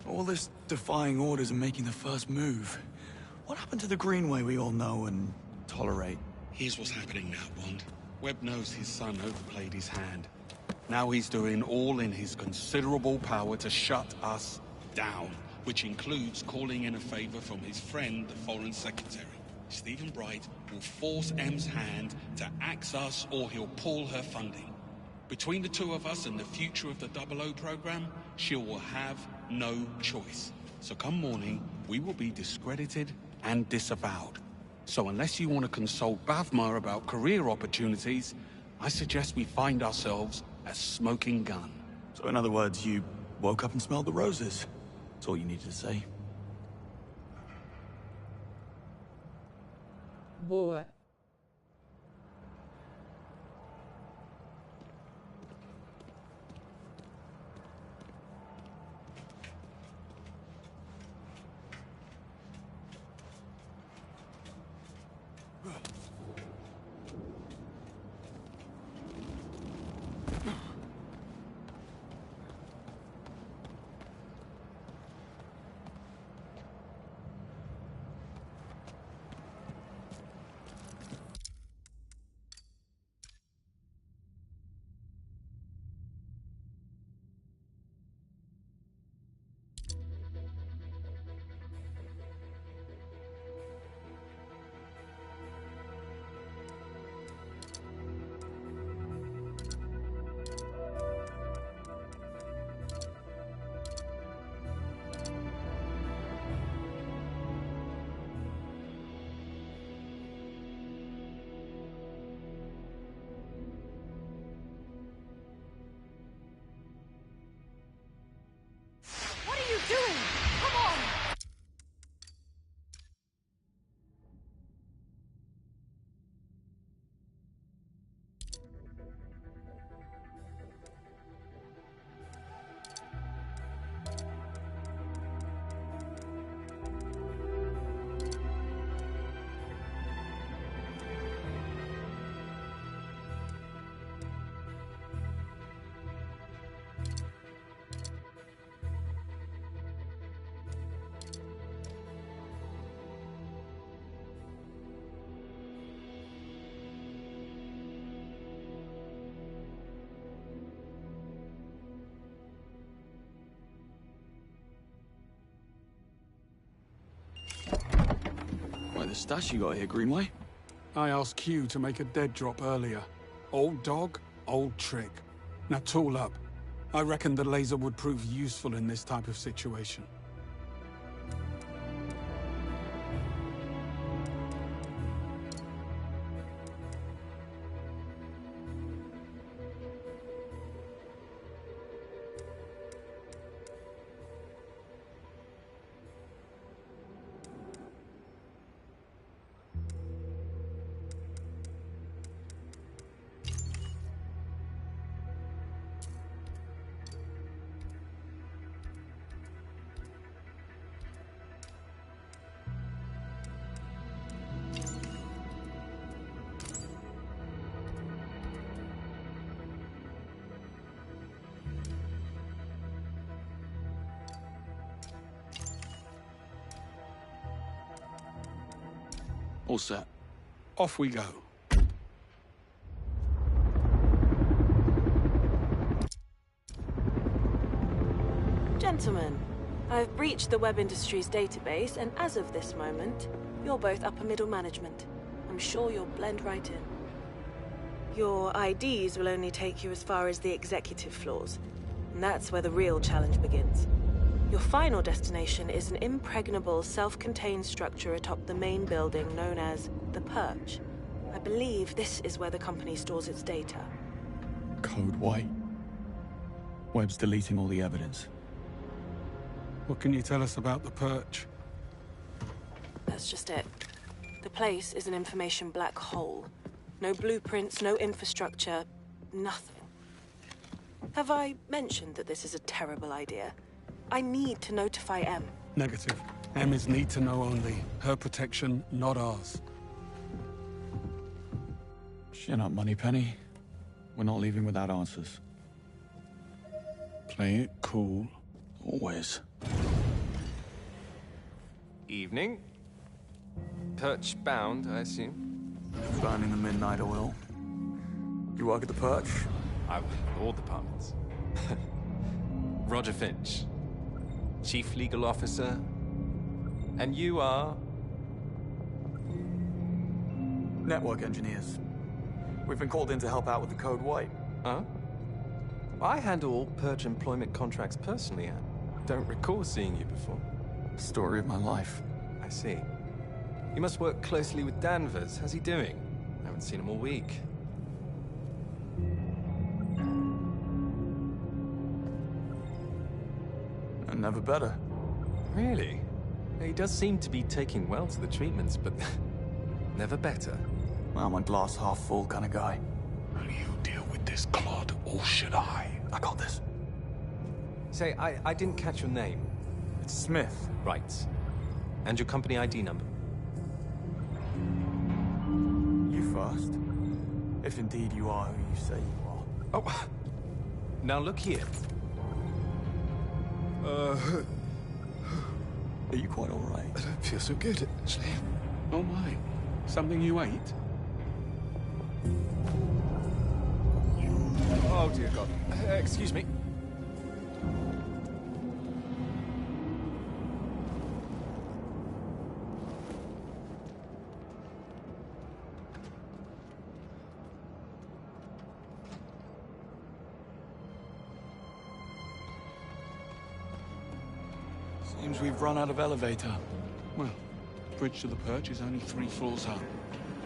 All this defying orders and making the first move. What happened to the Greenway we all know and tolerate? Here's what's happening now, Bond. Webb knows his son overplayed his hand. Now he's doing all in his considerable power to shut us down, which includes calling in a favor from his friend, the Foreign Secretary. Stephen Bright will force M's hand to axe us or he'll pull her funding. Between the two of us and the future of the 00 program, she will have no choice. So come morning, we will be discredited and disavowed. So unless you want to consult Bavma about career opportunities, I suggest we find ourselves a smoking gun. So in other words, you woke up and smelled the roses. That's all you needed to say. Boa. doing? Come on! Quite the stash you got here, Greenway. I asked Q to make a dead drop earlier. Old dog, old trick. Now tool up. I reckon the laser would prove useful in this type of situation. All set. Off we go. Gentlemen, I've breached the Web Industries database, and as of this moment, you're both upper middle management. I'm sure you'll blend right in. Your IDs will only take you as far as the executive floors, and that's where the real challenge begins. Your final destination is an impregnable, self-contained structure atop the main building known as the Perch. I believe this is where the company stores its data. Code White. Webb's deleting all the evidence. What can you tell us about the Perch? That's just it. The place is an information black hole. No blueprints, no infrastructure, nothing. Have I mentioned that this is a terrible idea? I need to notify M. Negative. M is need to know only. Her protection, not ours. Chin up, Moneypenny. We're not leaving without answers. Play it cool. Always. Evening. Perch bound, I assume? Burning the midnight oil. You work at the Perch? I work in all departments. Roger Finch. Chief Legal Officer. And you are? Network engineers. We've been called in to help out with the Code White. Huh? I handle all Perch employment contracts personally. I don't recall seeing you before. Story of my life. I see. You must work closely with Danvers. How's he doing? I haven't seen him all week. And never better. Really? He does seem to be taking well to the treatments, but never better. I'm a glass half full kind of guy. Will you deal with this clod, or should I? I got this. Say, I didn't catch your name. It's Smith. Right. And your company ID number? You first. If indeed you are who you say you are. Oh, now look here. Are you quite all right? I don't feel so good, actually. Oh my. Something you ate? Oh, dear God. Excuse me. Seems we've run out of elevator. Well, bridge to the Perch is only 3 floors up.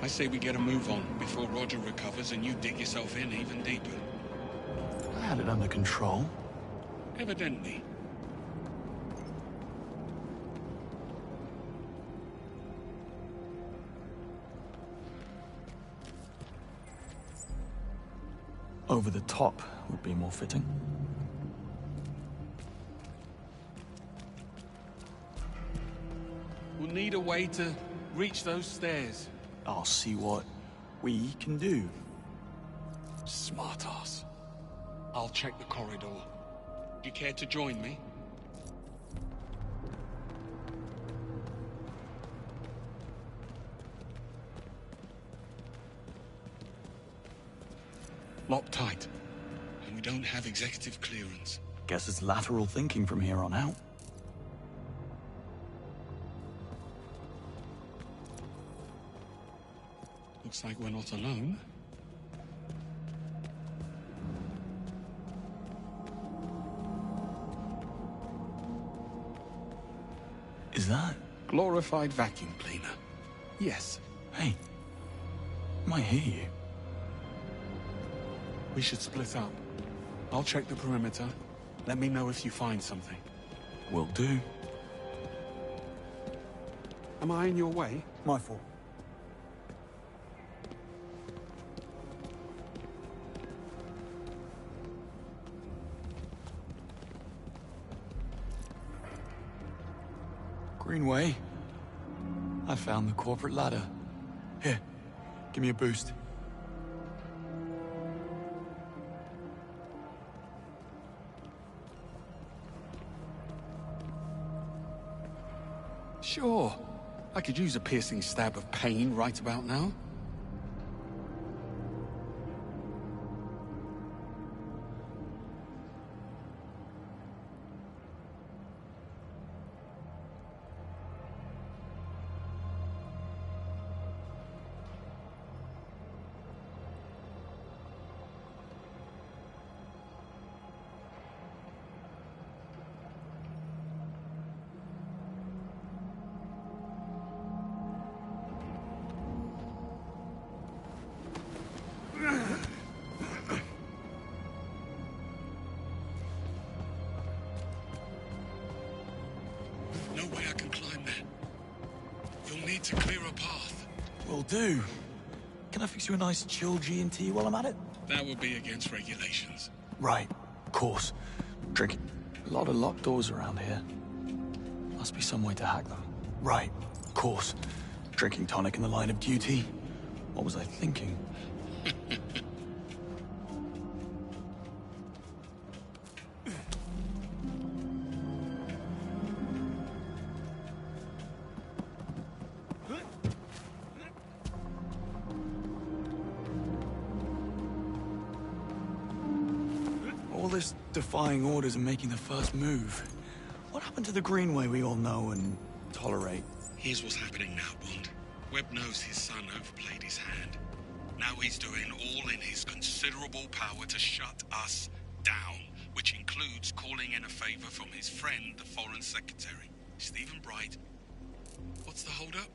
I say we get a move on before Roger recovers and you dig yourself in even deeper. I had it under control. Evidently. Over the top would be more fitting. We'll need a way to reach those stairs. I'll see what we can do. Smart ass. I'll check the corridor. You care to join me? Locked tight. And we don't have executive clearance. Guess it's lateral thinking from here on out. Looks like we're not alone. Is that? Glorified vacuum cleaner. Yes. Hey, might hear you. We should split up. I'll check the perimeter. Let me know if you find something. Will do. Am I in your way? My fault. Greenway. I found the corporate ladder. Here, give me a boost. Sure. I could use a piercing stab of pain right about now. No way I can climb that. You'll need to clear a path. Will do. Can I fix you a nice chill G&T while I'm at it? That would be against regulations. Right, of course. Drinking. A lot of locked doors around here. Must be some way to hack them. Right, of course. Drinking tonic in the line of duty. What was I thinking? just defying orders and making the first move. What happened to the Greenway we all know and tolerate? Here's what's happening now, Bond. Webb knows his son overplayed his hand. Now he's doing all in his considerable power to shut us down, which includes calling in a favor from his friend, the Foreign Secretary, Stephen Bright. What's the hold-up?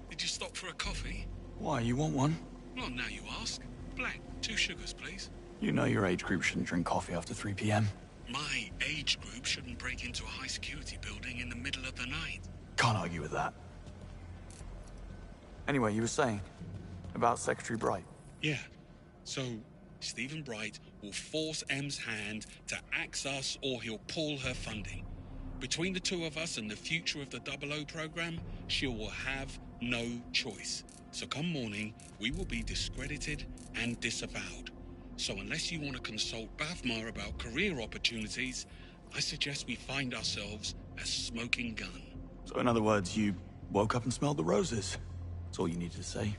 Did you stop for a coffee? Why, you want one? Well, now you ask. Black, 2 sugars, please. You know your age group shouldn't drink coffee after 3 p.m. My age group shouldn't break into a high-security building in the middle of the night. Can't argue with that. Anyway, you were saying about Secretary Bright. Yeah. So, Stephen Bright will force M's hand to axe us or he'll pull her funding. Between the two of us and the future of the 00 program, she will have no choice. So come morning, we will be discredited and disavowed. So unless you want to consult Bavmar about career opportunities, I suggest we find ourselves a smoking gun. So in other words, you woke up and smelled the roses. That's all you needed to say.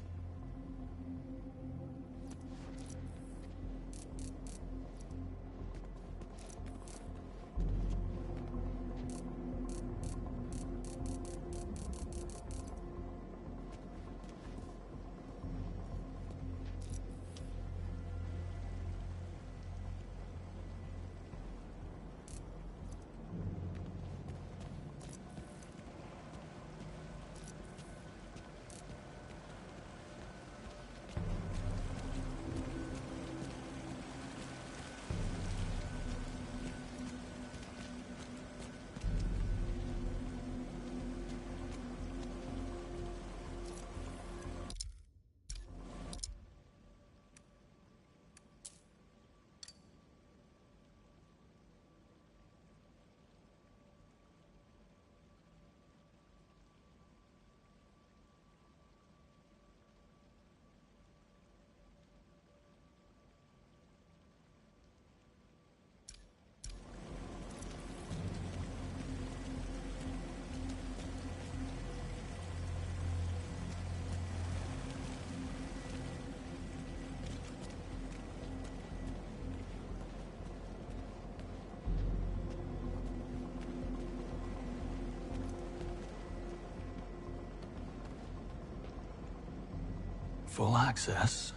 Full access?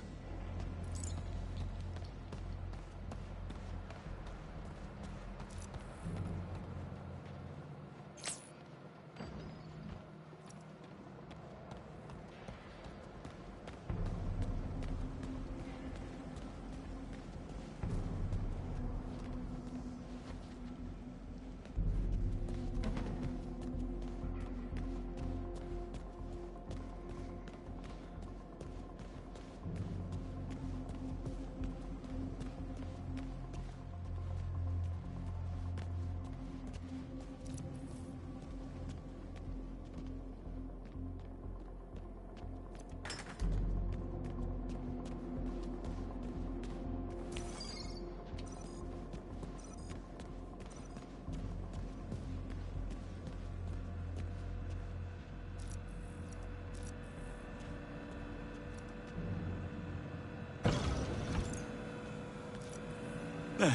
There.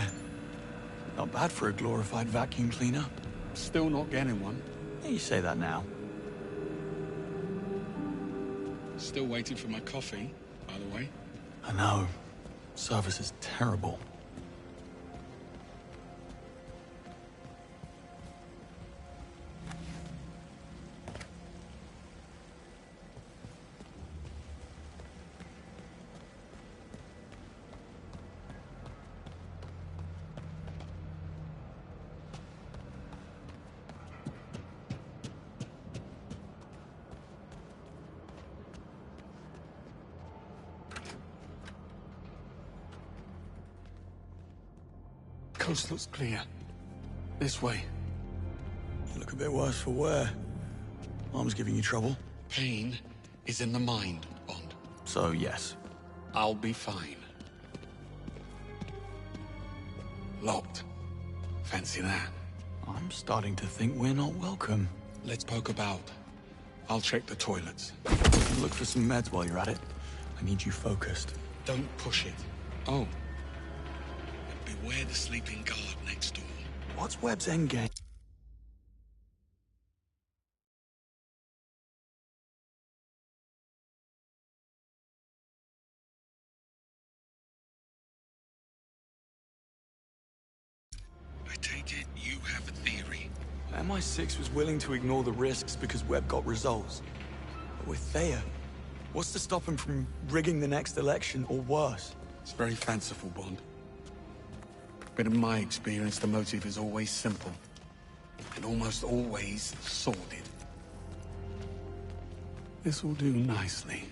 Not bad for a glorified vacuum cleaner. Still not getting one. Yeah, you say that now. Still waiting for my coffee, by the way. I know. Service is terrible. Coast looks clear. This way. You look a bit worse for wear. Mom's giving you trouble. Pain is in the mind, Bond. So, yes. I'll be fine. Locked. Fancy that. I'm starting to think we're not welcome. Let's poke about. I'll check the toilets. Look for some meds while you're at it. I need you focused. Don't push it. Oh. Beware We're the sleeping guard next door. What's Webb's endgame? I take it you have a theory. MI6 was willing to ignore the risks because Webb got results. But with Thayer, what's to stop him from rigging the next election or worse? It's very fanciful, Bond. But in my experience, the motive is always simple. And almost always sordid. This will do nicely.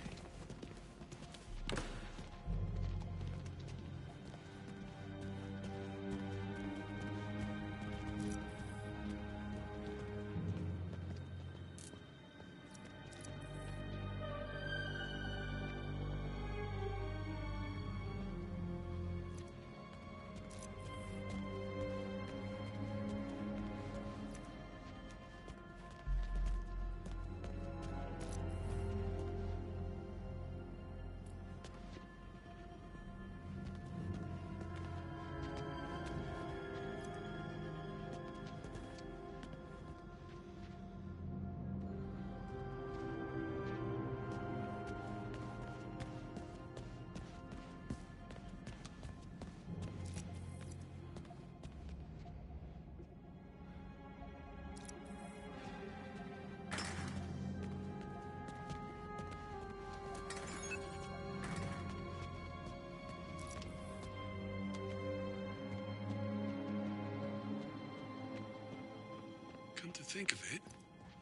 Come to think of it,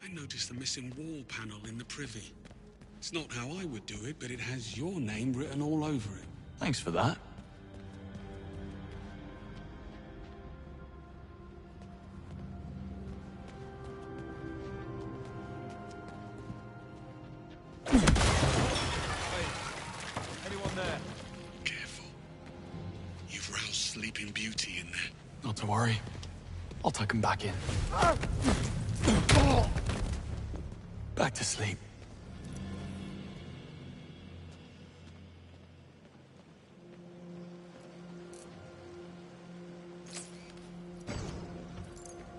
I noticed a missing wall panel in the privy. It's not how I would do it, but it has your name written all over it. Thanks for that. Anyone there? Careful. You've roused Sleeping Beauty in there. Not to worry. I'll tuck him back in. Back to sleep.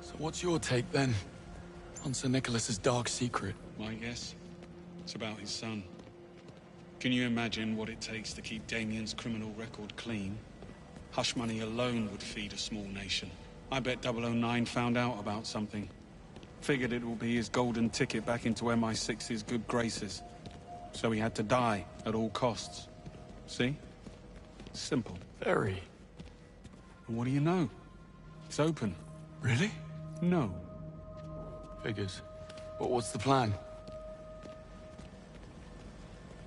So what's your take, then, on Sir Nicholas's dark secret? My guess? It's about his son. Can you imagine what it takes to keep Damien's criminal record clean? Hush money alone would feed a small nation. I bet 009 found out about something. Figured it will be his golden ticket back into MI6's good graces. So he had to die at all costs. See? Simple. Very. And what do you know? It's open. Really? No. Figures. But what's the plan?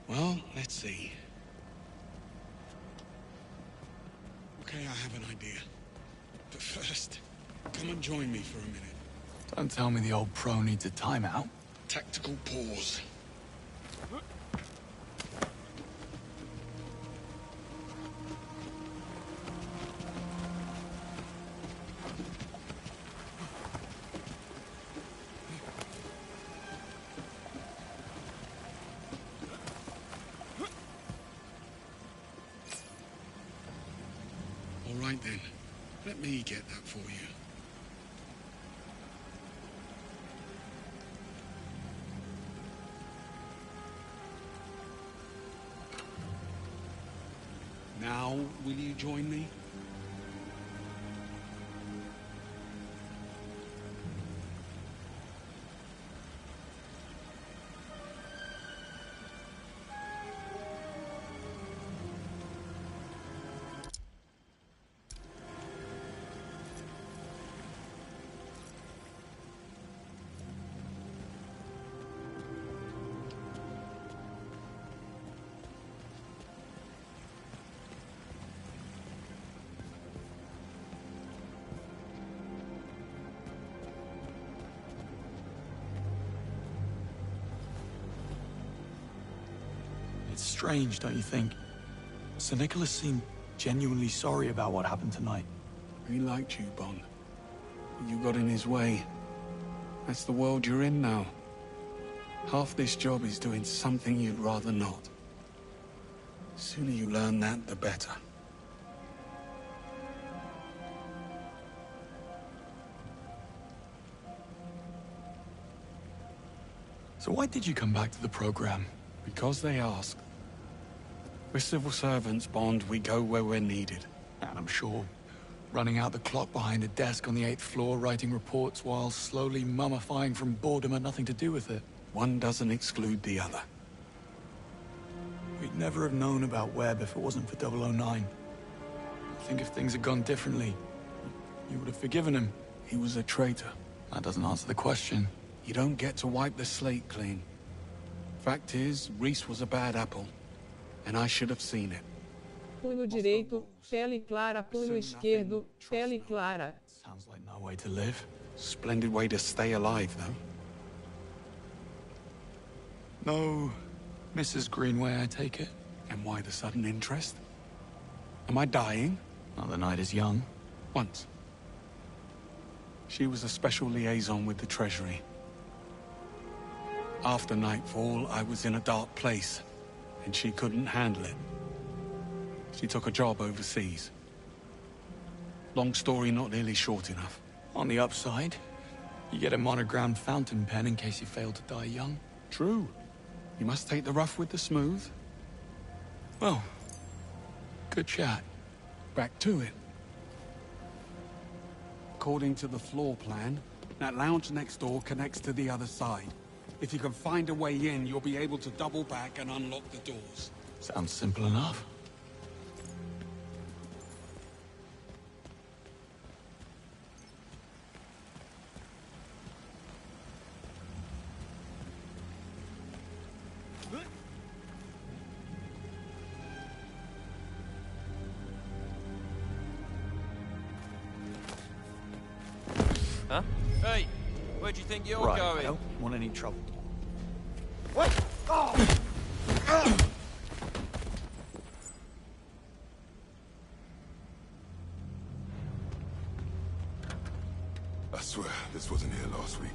Well, let's see. Okay, I have an idea. But first, come and join me for a minute. Don't tell me the old pro needs a timeout. Tactical pause. All right then. Let me get that for you. Now, will you join me? It's strange, don't you think? Sir Nicholas seemed genuinely sorry about what happened tonight. He liked you, Bond. You got in his way. That's the world you're in now. Half this job is doing something you'd rather not. The sooner you learn that, the better. So why did you come back to the program? Because they asked. We're civil servants, Bond. We go where we're needed. And I'm sure running out the clock behind a desk on the 8th floor, writing reports while slowly mummifying from boredom had nothing to do with it. One doesn't exclude the other. We'd never have known about Webb if it wasn't for 009. I think if things had gone differently, you would have forgiven him. He was a traitor. That doesn't answer the question. You don't get to wipe the slate clean. Fact is, Reese was a bad apple, and I should have seen it. Punho direito, pele clara, punho esquerdo, pele clara. Sounds like no way to live. Splendid way to stay alive, though. No, Mrs. Greenway, I take it. And why the sudden interest? Am I dying? Well, the night is young. Once. She was a special liaison with the Treasury. After nightfall, I was in a dark place, and she couldn't handle it. She took a job overseas. Long story, not nearly short enough. On the upside, you get a monogrammed fountain pen in case you fail to die young. True. You must take the rough with the smooth. Well, good chat. Back to it. According to the floor plan, that lounge next door connects to the other side. If you can find a way in, you'll be able to double back and unlock the doors. Sounds simple enough. Huh? Hey, where do you think you're Right, going? I don't want any trouble. What? Oh. I swear, this wasn't here last week.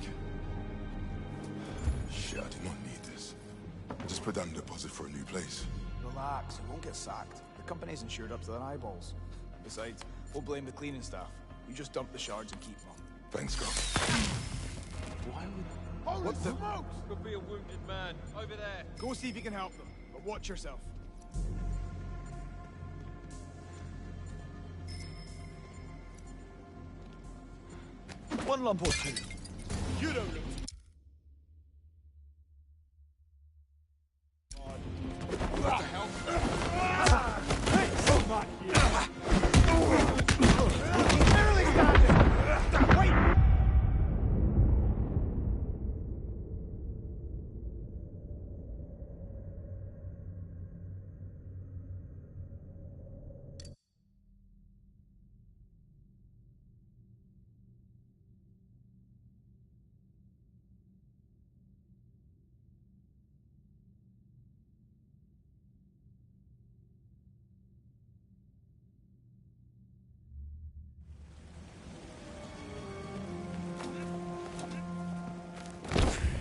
Shit, I did not need this. Just put down a deposit for a new place. Relax, you won't get sacked. The company's insured up to their eyeballs. Besides, we'll blame the cleaning staff. You just dump the shards and keep them. Thanks, Scott. Why would... Holy What the... smokes! Could be a wounded man over there. Go see if you can help them, but watch yourself. One lump or two. You don't know. What the hell? Hey! Oh my... Barely standing! Wait!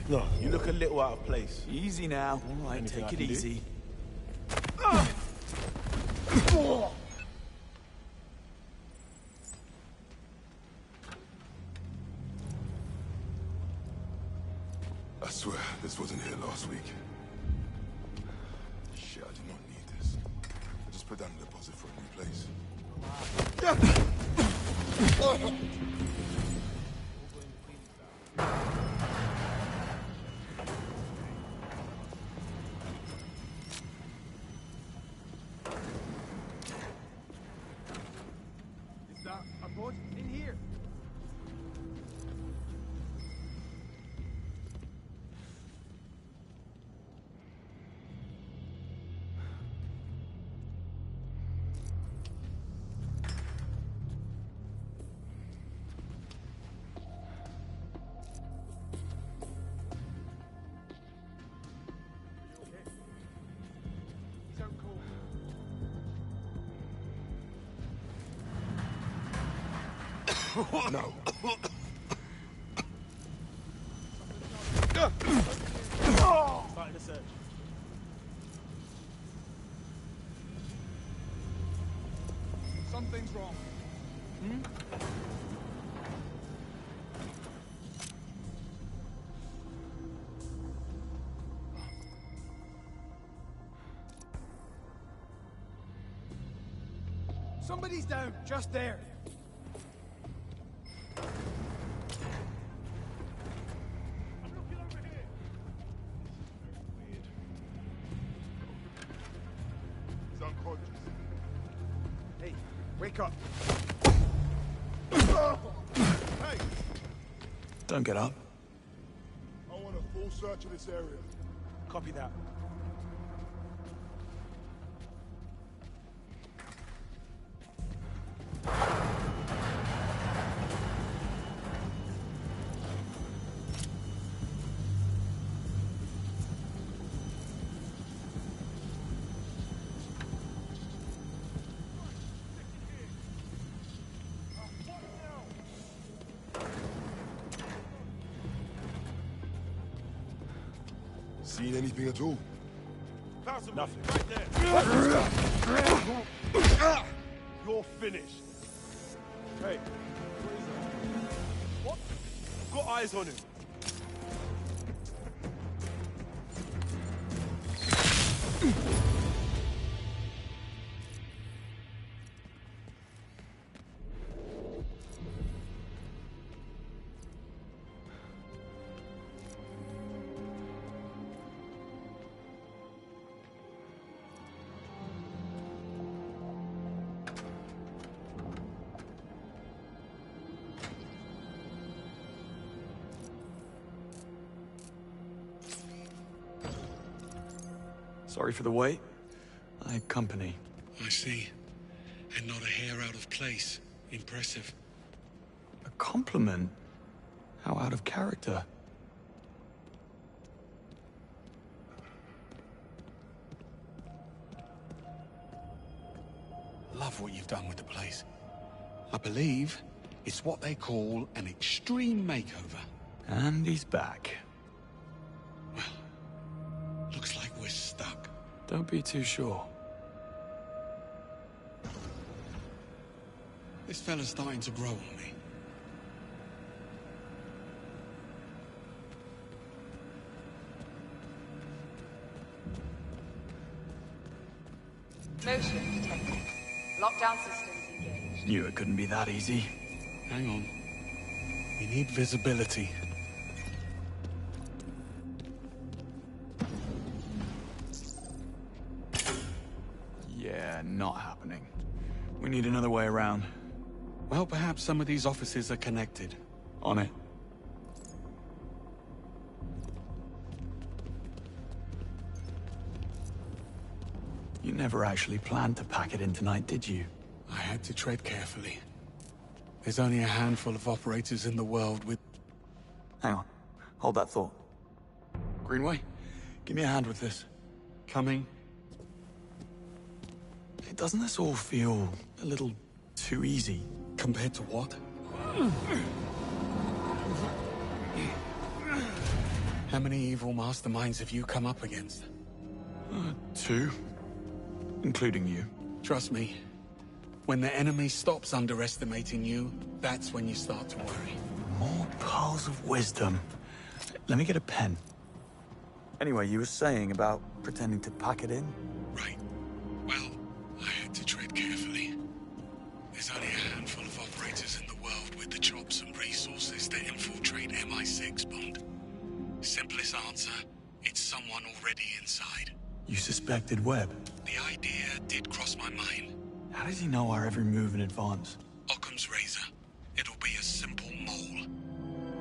Look, you look a little out of place. Easy now. All right, Anything take I it can do? easy. I swear, this wasn't here last week. Shit, I did not need this. Just put down a deposit for a new place. Is that a boat in here? He's out cold. No. Starting the search. Something's wrong. Somebody's down, just there. I'm looking over here. Weird. He's unconscious. Hey, wake up. Hey! Don't get up. I want a full search of this area. Copy that. Seen anything at all? Nothing. Right there. You're finished. Hey, what is that? What? I've got eyes on him. Sorry for the wait. I had company. I see. And not a hair out of place. Impressive. A compliment? How out of character. Love what you've done with the place. I believe it's what they call an extreme makeover. And he's back. Looks like we're stuck. Don't be too sure. This fella's starting to grow on me. Motion detected. Lockdown systems engaged. Knew it couldn't be that easy. Hang on. We need visibility. Yeah, not happening. We need another way around. Well, perhaps some of these offices are connected. On it. You never actually planned to pack it in tonight, did you? I had to tread carefully. There's only a handful of operators in the world with... Hang on. Hold that thought. Greenway, give me a hand with this. Coming. Doesn't this all feel a little too easy? Compared to what? How many evil masterminds have you come up against? 2. Including you. Trust me, when the enemy stops underestimating you, that's when you start to worry. More pearls of wisdom. Let me get a pen. Anyway, you were saying about pretending to pack it in? Right. Well, I had to tread carefully. There's only a handful of operators in the world with the chops and resources to infiltrate MI6, Bond. Simplest answer, it's someone already inside. You suspected Webb? The idea did cross my mind. How does he know our every move in advance? Occam's razor. It'll be a simple mole.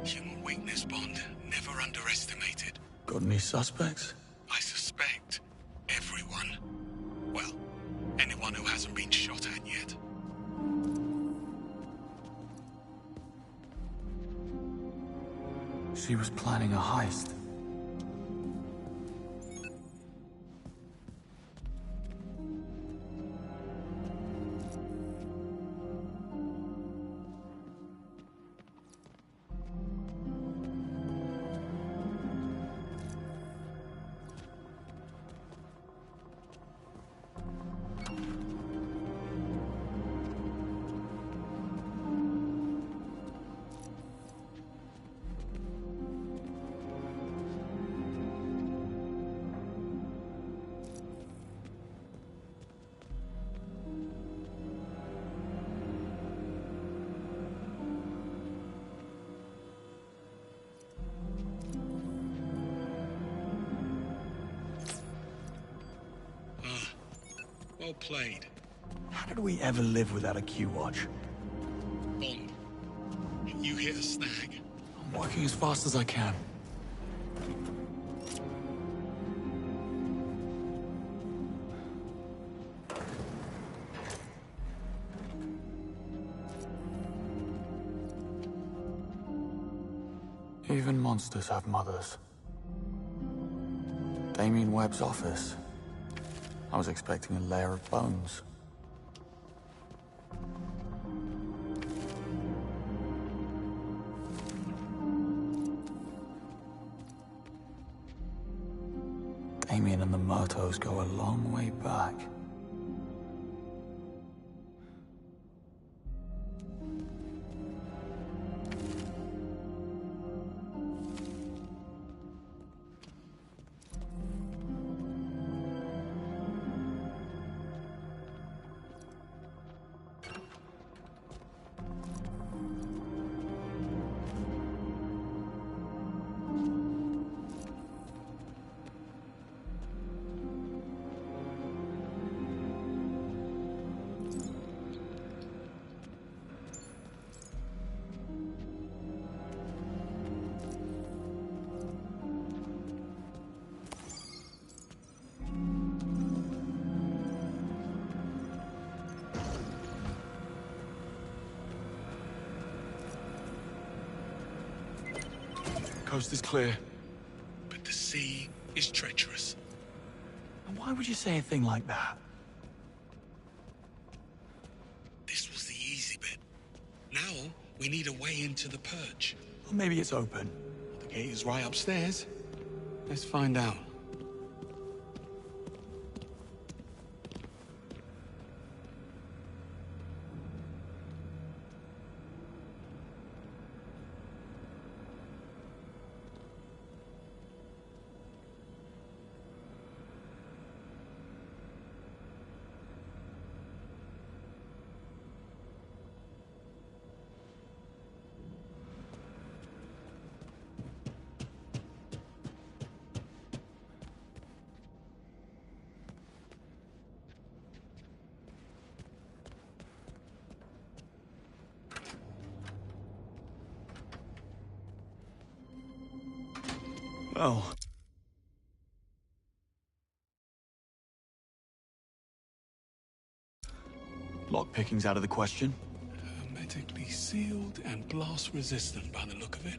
Human weakness, Bond. Never underestimated. Got any suspects? I suspect everyone. Well, anyone who hasn't been shot at yet. She was planning a heist. Well played. How did we ever live without a Q-Watch? Bond, you hit a snag. I'm working as fast as I can. Even monsters have mothers. Damien Webb's office. I was expecting a layer of bones. Damien and the Murtos go a long way back. Coast is clear. But the sea is treacherous. And why would you say a thing like that? This was the easy bit. Now, we need a way into the Purge. Or maybe it's open. The gate is right upstairs. Let's find out. Oh. Lockpicking's out of the question. Hermetically sealed and blast resistant by the look of it.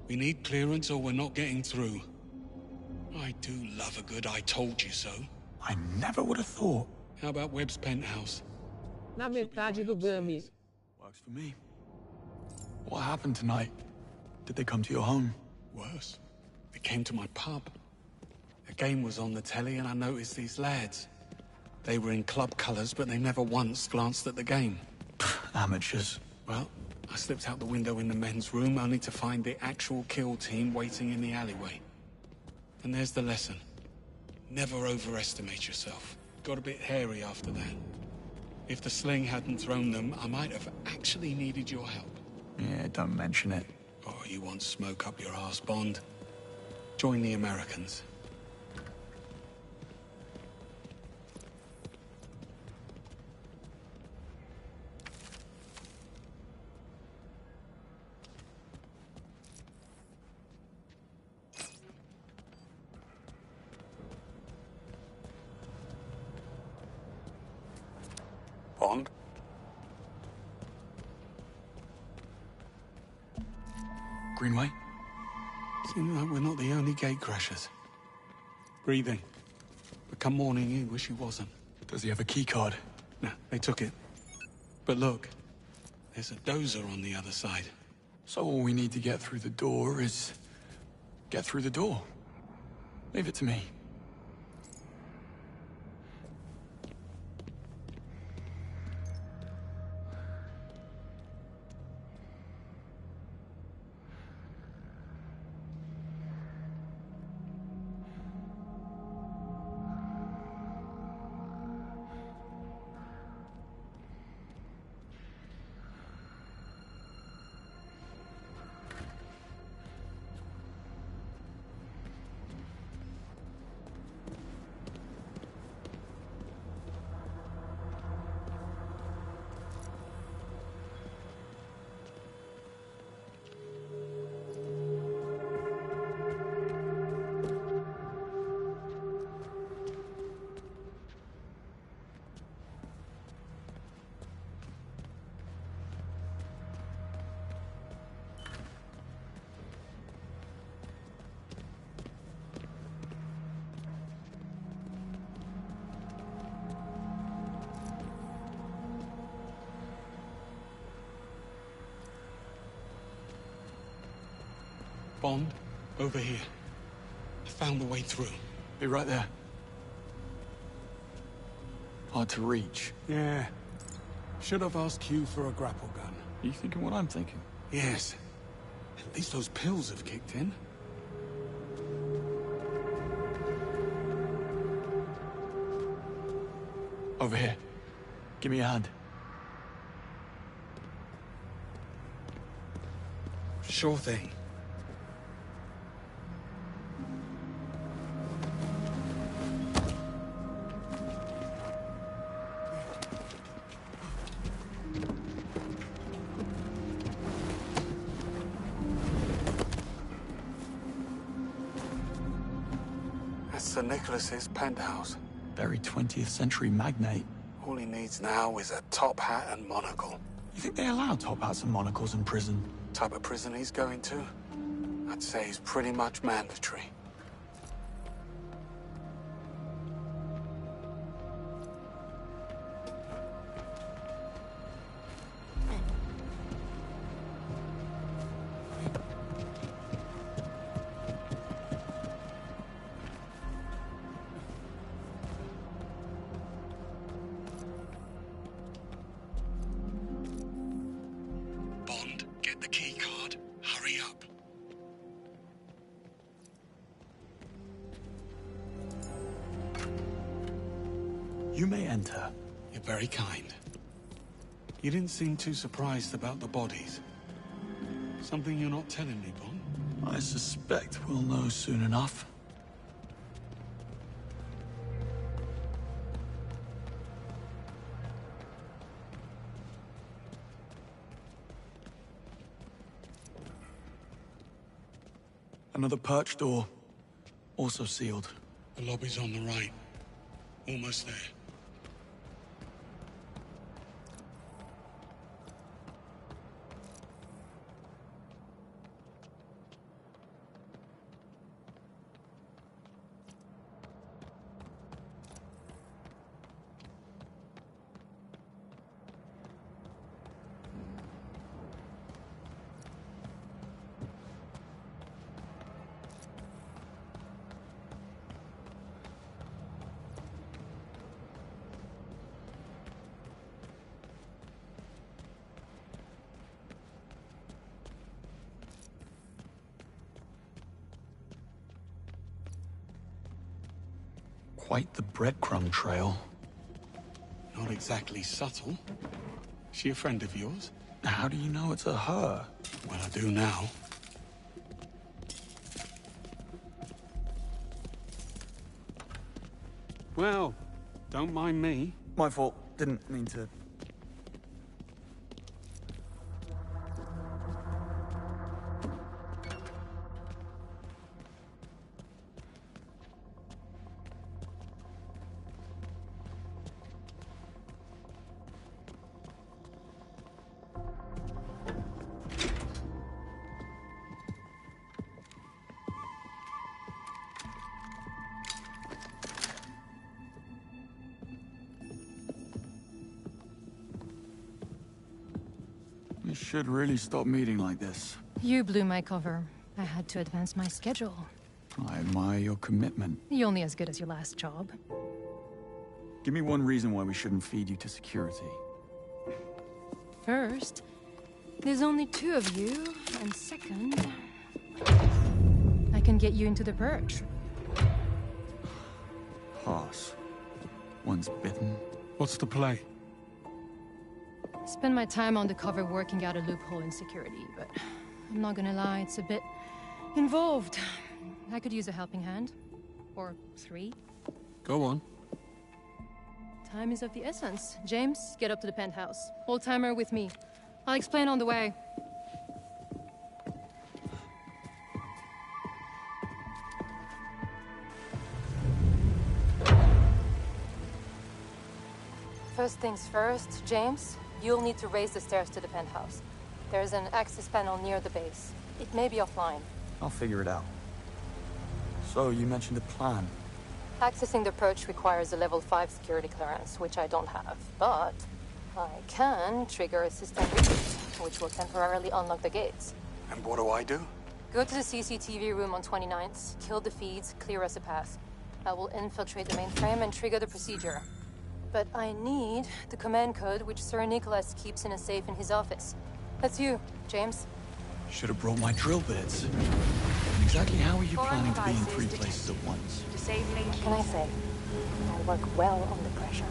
We need clearance or we're not getting through. I do love a good I told you so. I never would have thought. How about Webb's penthouse? Na metade do Gummy. Works for me. What happened tonight? Did they come to your home? Worse. They came to my pub. A game was on the telly and I noticed these lads. They were in club colours, but they never once glanced at the game. Amateurs. Well, I slipped out the window in the men's room only to find the actual kill team waiting in the alleyway. And there's the lesson. Never overestimate yourself. Got a bit hairy after that. If the sling hadn't thrown them, I might have actually needed your help. Yeah, don't mention it. Oh, you want smoke up your arse, Bond? Join the Americans. Bond? Greenway? Seems like we're not the only gatecrashers. Breathing. But come morning, he wish he wasn't. Does he have a keycard? No, they took it. But look, there's a dozer on the other side. So all we need to get through the door is... get through the door. Leave it to me. Bond, over here. I found the way through. Be right there. Hard to reach. Yeah. Should have asked Q for a grapple gun. You thinking what I'm thinking? Yes. At least those pills have kicked in. Over here. Give me a hand. Sure thing. That's Sir Nicholas's penthouse. Very 20th century magnate. All he needs now is a top hat and monocle. You think they allow top hats and monocles in prison? Type of prison he's going to? I'd say he's pretty much mandatory. Bond, get the key card. Hurry up. You may enter. You're very kind. You didn't seem too surprised about the bodies. Something you're not telling me, Bond? I suspect we'll know soon enough. Another perch door. Also sealed. The lobby's on the right. Almost there. Quite the breadcrumb trail. Not exactly subtle. She a friend of yours? How do you know it's a her? Well, I do now. Well, don't mind me. My fault. Didn't mean to... We should really stop meeting like this. You blew my cover. I had to advance my schedule. I admire your commitment. You're only as good as your last job. Give me one reason why we shouldn't feed you to security. First, there's only 2 of you, and second, I can get you into the perch. Pass. Once bitten. What's the play? Spend my time on the cover working out a loophole in security, but I'm not gonna lie, it's a bit involved. I could use a helping hand. Or 3. Go on. Time is of the essence. James, get up to the penthouse. Old-timer with me. I'll explain on the way. First things first, James, you'll need to raise the stairs to the penthouse. There's an access panel near the base. It may be offline. I'll figure it out. So, you mentioned a plan. Accessing the perch requires a level 5 security clearance, which I don't have. But I can trigger a system reboot, which will temporarily unlock the gates. And what do I do? Go to the CCTV room on 29th, kill the feeds, clear us a path. I will infiltrate the mainframe and trigger the procedure. But I need the command code which Sir Nicholas keeps in a safe in his office. That's you, James. Should have brought my drill bits. And exactly how are you Foreign planning to be in devices 3 places at once? Disabling. What can I say? I work well under pressure.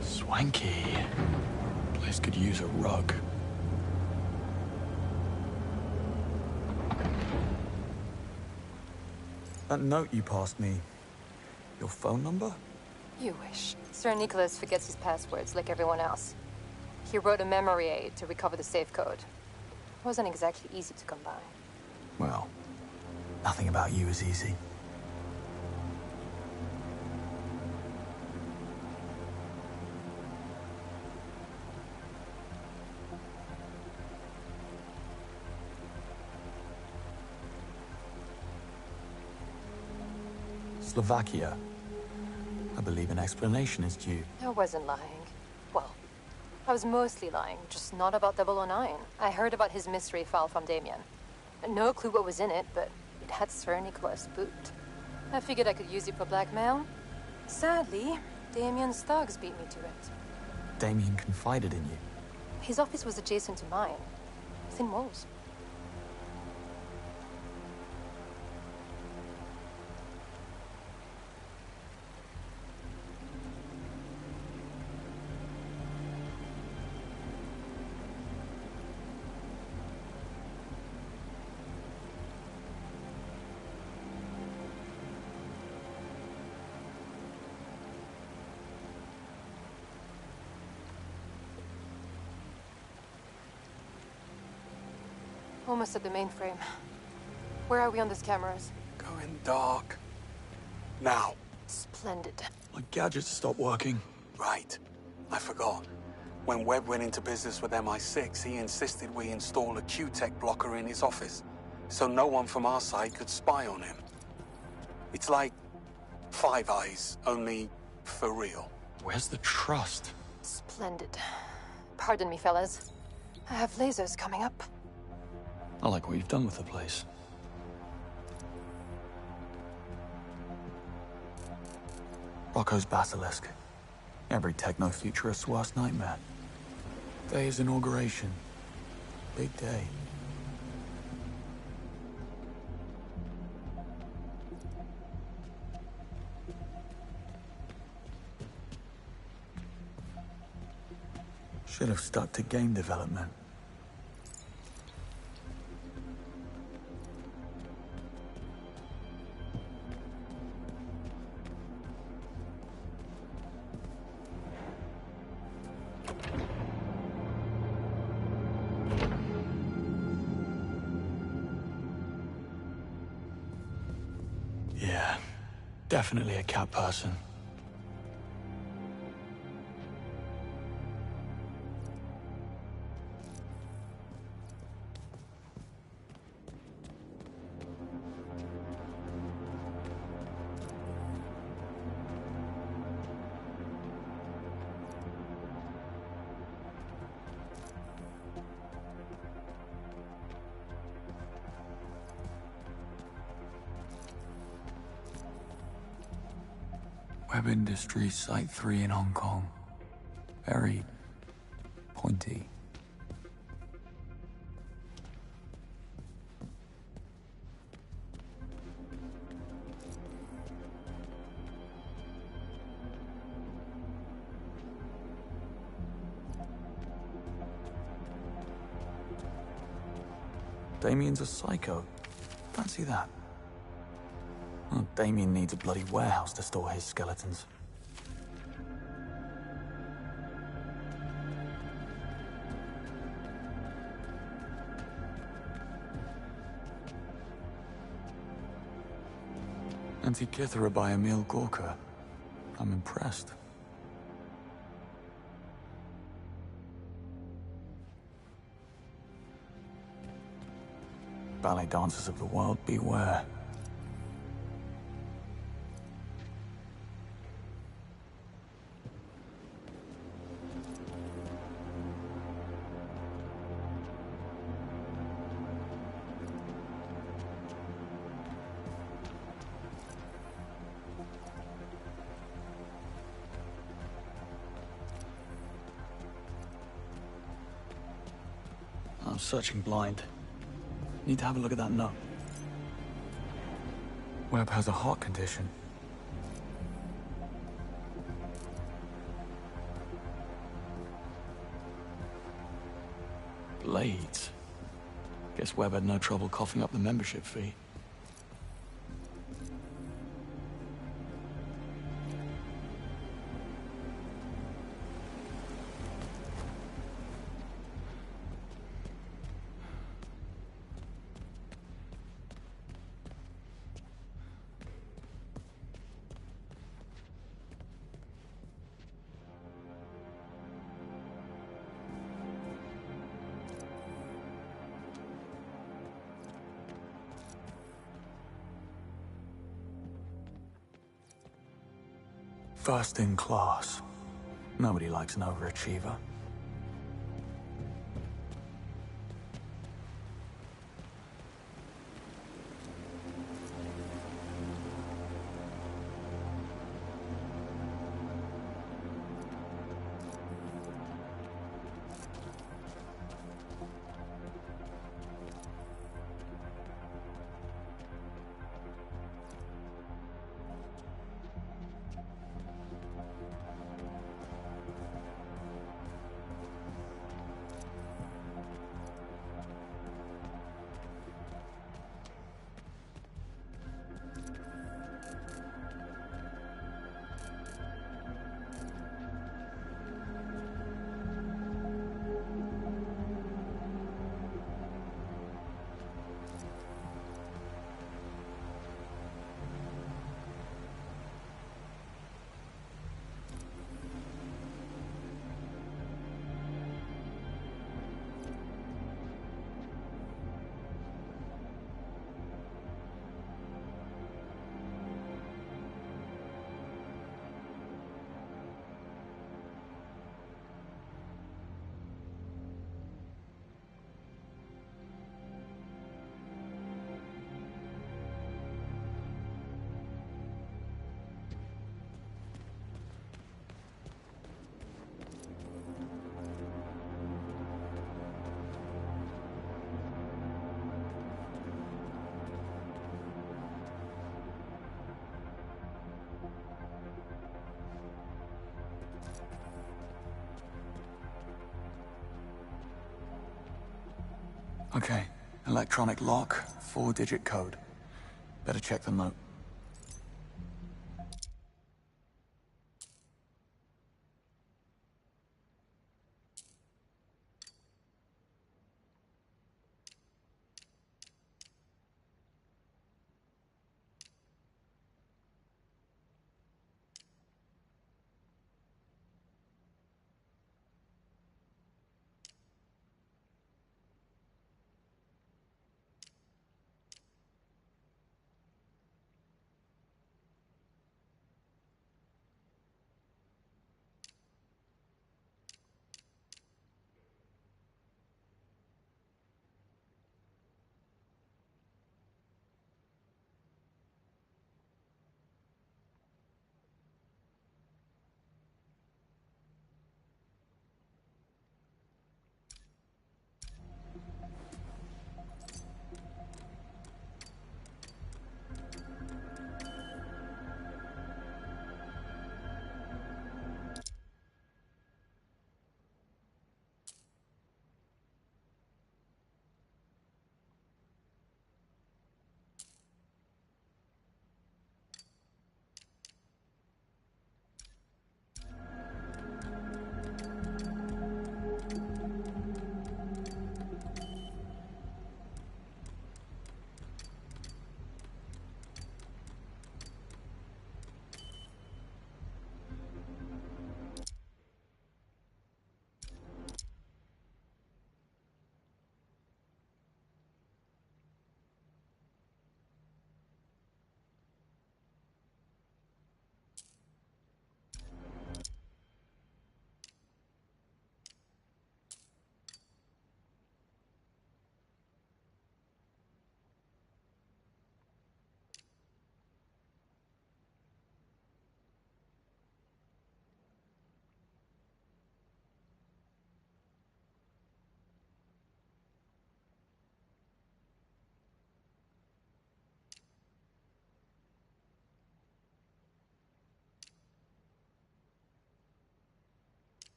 Swanky. Place could use a rug. That note you passed me, your phone number? You wish. Sir Nicholas forgets his passwords like everyone else. He wrote a memory aid to recover the safe code. It wasn't exactly easy to come by. Well, nothing about you is easy. Slovakia. I believe an explanation is due. I wasn't lying. Well, I was mostly lying, just not about 009. I heard about his mystery file from Damien. No clue what was in it, but it had Sir Nicholas' boot. I figured I could use it for blackmail. Sadly, Damien's thugs beat me to it. Damien confided in you. His office was adjacent to mine. Thin walls. Almost at the mainframe. Where are we on these cameras? Going dark. Now. Splendid. My gadgets stopped working. Right. I forgot. When Webb went into business with MI6, he insisted we install a Q-Tech blocker in his office, so no one from our side could spy on him. It's like Five Eyes, only for real. Where's the trust? Splendid. Pardon me, fellas. I have lasers coming up. I like what you've done with the place. Rocco's basilisk. Every techno-futurist's worst nightmare. Day is inauguration. Big day. Should have stuck to game development. Yeah, definitely a cat person. Web Industries Site 3 in Hong Kong. Very pointy. Damien's a psycho. Fancy that. Well, Damien needs a bloody warehouse to store his skeletons. Antikythera by Emil Gorka. I'm impressed. Ballet dancers of the world, beware. I'm searching blind. Need to have a look at that note. Webb has a heart condition. Blades. Guess Webb had no trouble coughing up the membership fee. First in class. Nobody likes an overachiever. Okay, electronic lock, 4-digit code. Better check the note.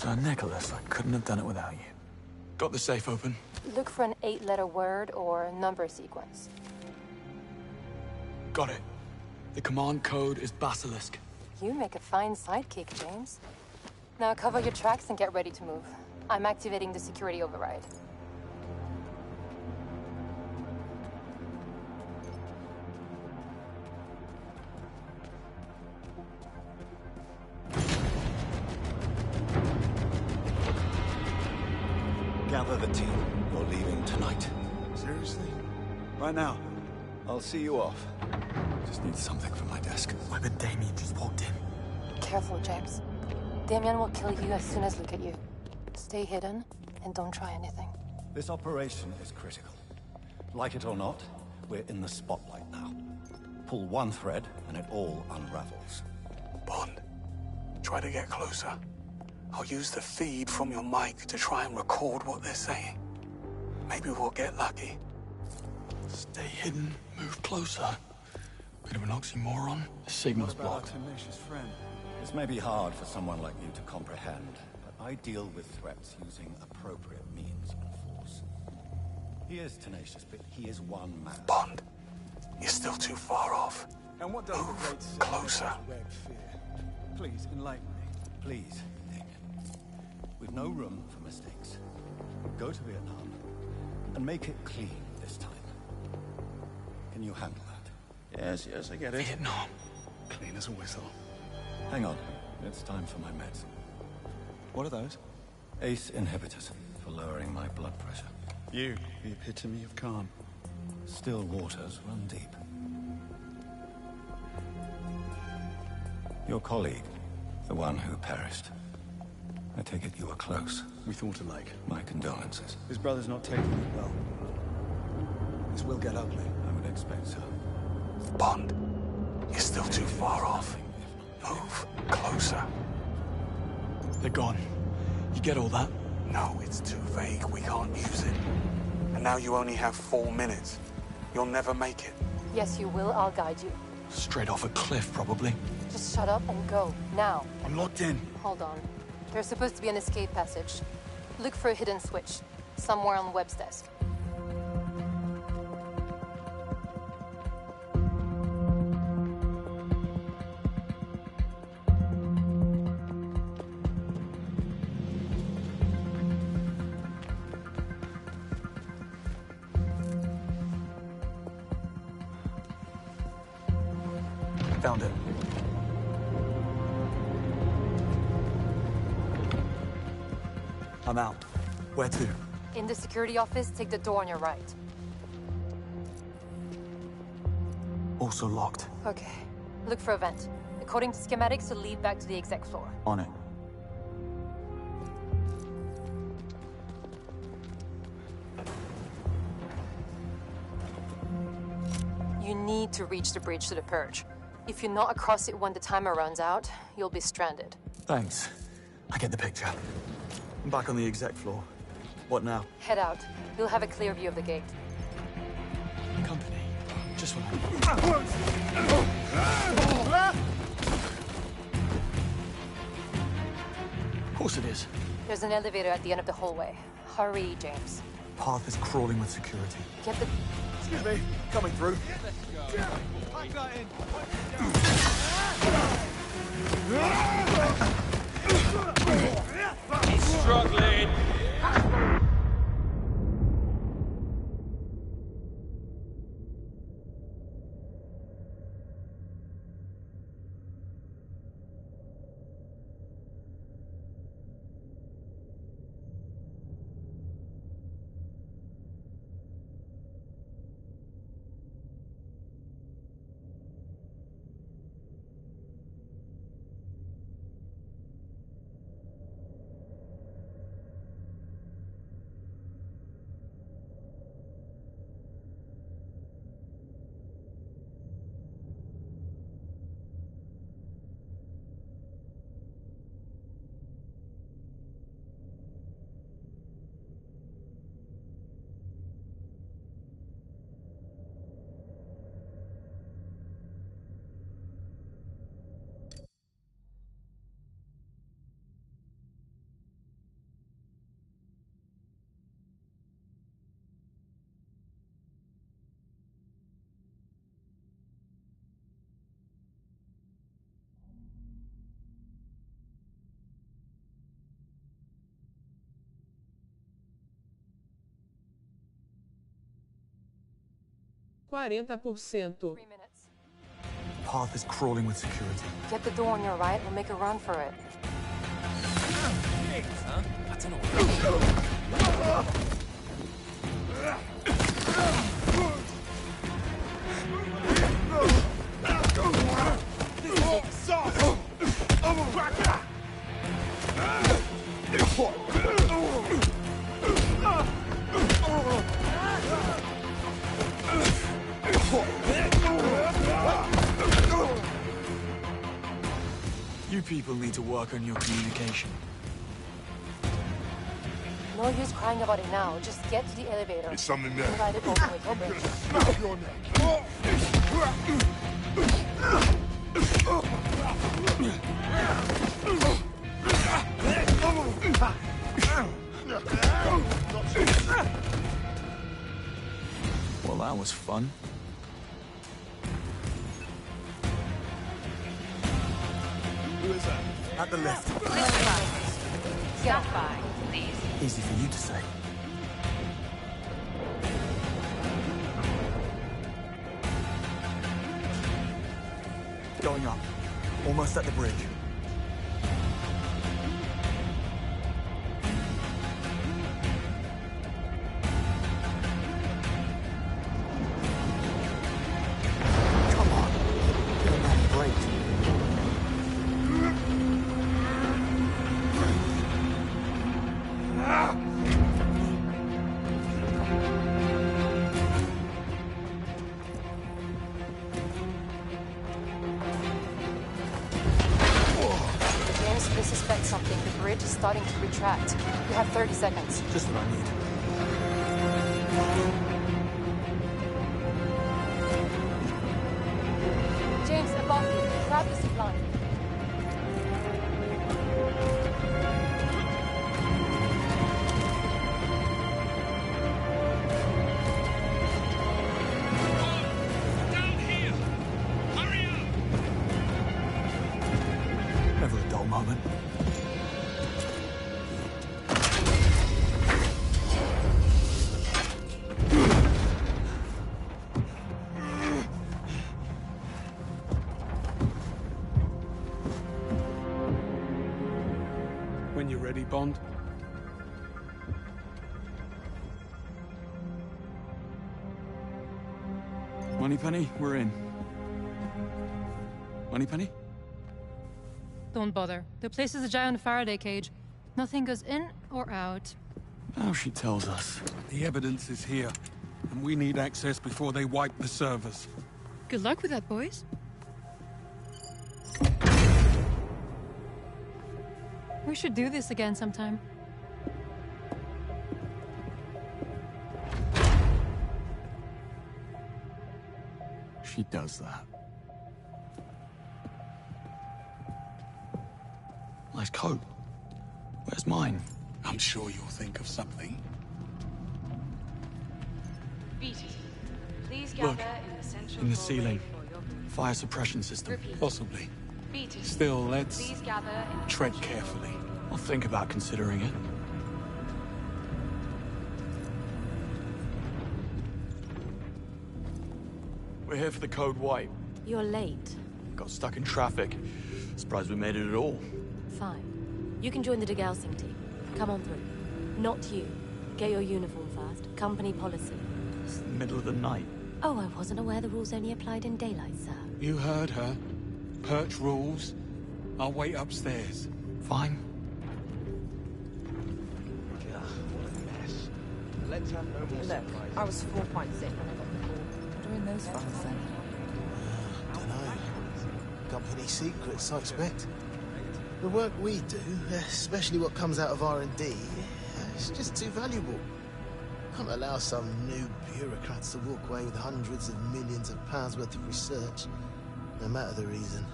Sir Nicholas, I couldn't have done it without you. Got the safe open? Look for an 8-letter word or number sequence. Got it. The command code is Basilisk. You make a fine sidekick, James. Now cover your tracks and get ready to move. I'm activating the security override. Gather the team. You're leaving tonight. Seriously? Right now? I'll see you off. Just need something for my desk. Weapon Damien just walked in. Careful, James. Damien will kill you as soon as look at you. Stay hidden and don't try anything. This operation is critical. Like it or not, we're in the spotlight now. Pull one thread and it all unravels. Bond, try to get closer. I'll use the feed from your mic to try and record what they're saying. Maybe we'll get lucky. Stay hidden, move closer. Bit of an oxymoron. The signal's blocked. This may be hard for someone like you to comprehend, but I deal with threats using appropriate means and force. He is tenacious, but he is one man. Bond, you're still too far off. And what does Move the great say closer. Red fear? Please, enlighten me. Please, Damien. We've no room for mistakes. Go to Vietnam and make it clean this time. Can you handle that? Yes, I get it. Vietnam. Clean as a whistle. Hang on. It's time for my meds. What are those? ACE inhibitors for lowering my blood pressure. You, the epitome of calm. Still waters run deep. Your colleague, the one who perished. I take it you were close. We thought alike. My condolences. His brother's not taking it well. This will get ugly. I would expect so. Bond, you're still too far off. Move closer. They're gone. You get all that? No, it's too vague. We can't use it. And now you only have 4 minutes. You'll never make it. Yes, you will. I'll guide you. Straight off a cliff, probably. Just shut up and go. Now. I'm locked in. Hold on. There's supposed to be an escape passage. Look for a hidden switch. Somewhere on Webb's desk. Found it. I'm out. Where to? In the security office, take the door on your right. Also locked. Okay. Look for a vent. According to schematics, it'll lead back to the exec floor. On it. You need to reach the bridge to the purge. If you're not across it when the timer runs out, you'll be stranded. Thanks. I get the picture. I'm back on the exec floor. What now? Head out. You'll have a clear view of the gate. Company. Just what Of course it is. There's an elevator at the end of the hallway. Hurry, James. Path is crawling with security. Get the... Excuse me. Coming through. Pack that in. He's struggling. 40%. The path is crawling with security. Get the door on your right, we'll make a run for it. Huh? I don't know. You people need to work on your communication. No use crying about it now. Just get to the elevator. It's something there. Ride it over with your bridge. Snap your neck. Well, that was fun. Who is that? At the left. Stop by, please. Easy for you to say. Going up. Almost at the bridge. Come on. Get a man break. James, we suspect something. The bridge is starting to retract. You have 30 seconds. Just what I need. James, above you. Grab the zip line. Down here! Hurry up! Never a dull moment. When you're ready, Bond. Moneypenny, we're in. Moneypenny? Don't bother. The place is a giant Faraday cage. Nothing goes in or out. Now she tells us. The evidence is here, and we need access before they wipe the servers. Good luck with that, boys. We should do this again sometime. She does that. Nice coat. Where's mine? I'm sure you'll think of something. Beat it. Please Look, gather in the central in the hallway ceiling. for your booth. Fire suppression system. Repeat. Possibly. Beat it. Still, let's Please gather in the tread central carefully. I'll think about considering it. We're here for the code white. You're late. Got stuck in traffic. Surprised we made it at all. Fine. You can join the degaussing team. Come on through. Not you. Get your uniform first. Company policy. It's the middle of the night. Oh, I wasn't aware the rules only applied in daylight, sir. You heard her. Perch rules. I'll wait upstairs. Fine. Let's have no more surprises. I was 4 pints in when I got the call. What are in those files then? Dunno. Company secrets, I expect. The work we do, especially what comes out of R&D, it's just too valuable. Can't allow some new bureaucrats to walk away with hundreds of millions of pounds worth of research, no matter the reason.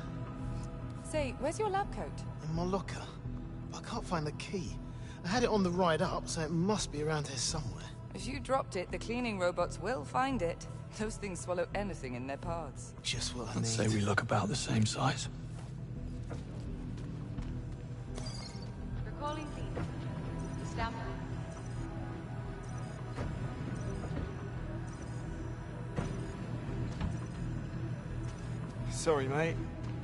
Say, where's your lab coat? In my locker. I can't find the key. I had it on the ride up, so it must be around here somewhere. If you dropped it, the cleaning robots will find it. Those things swallow anything in their paths. Just what I I'd need. say we look about the same size. Recalling clean. Stand by. Sorry, mate.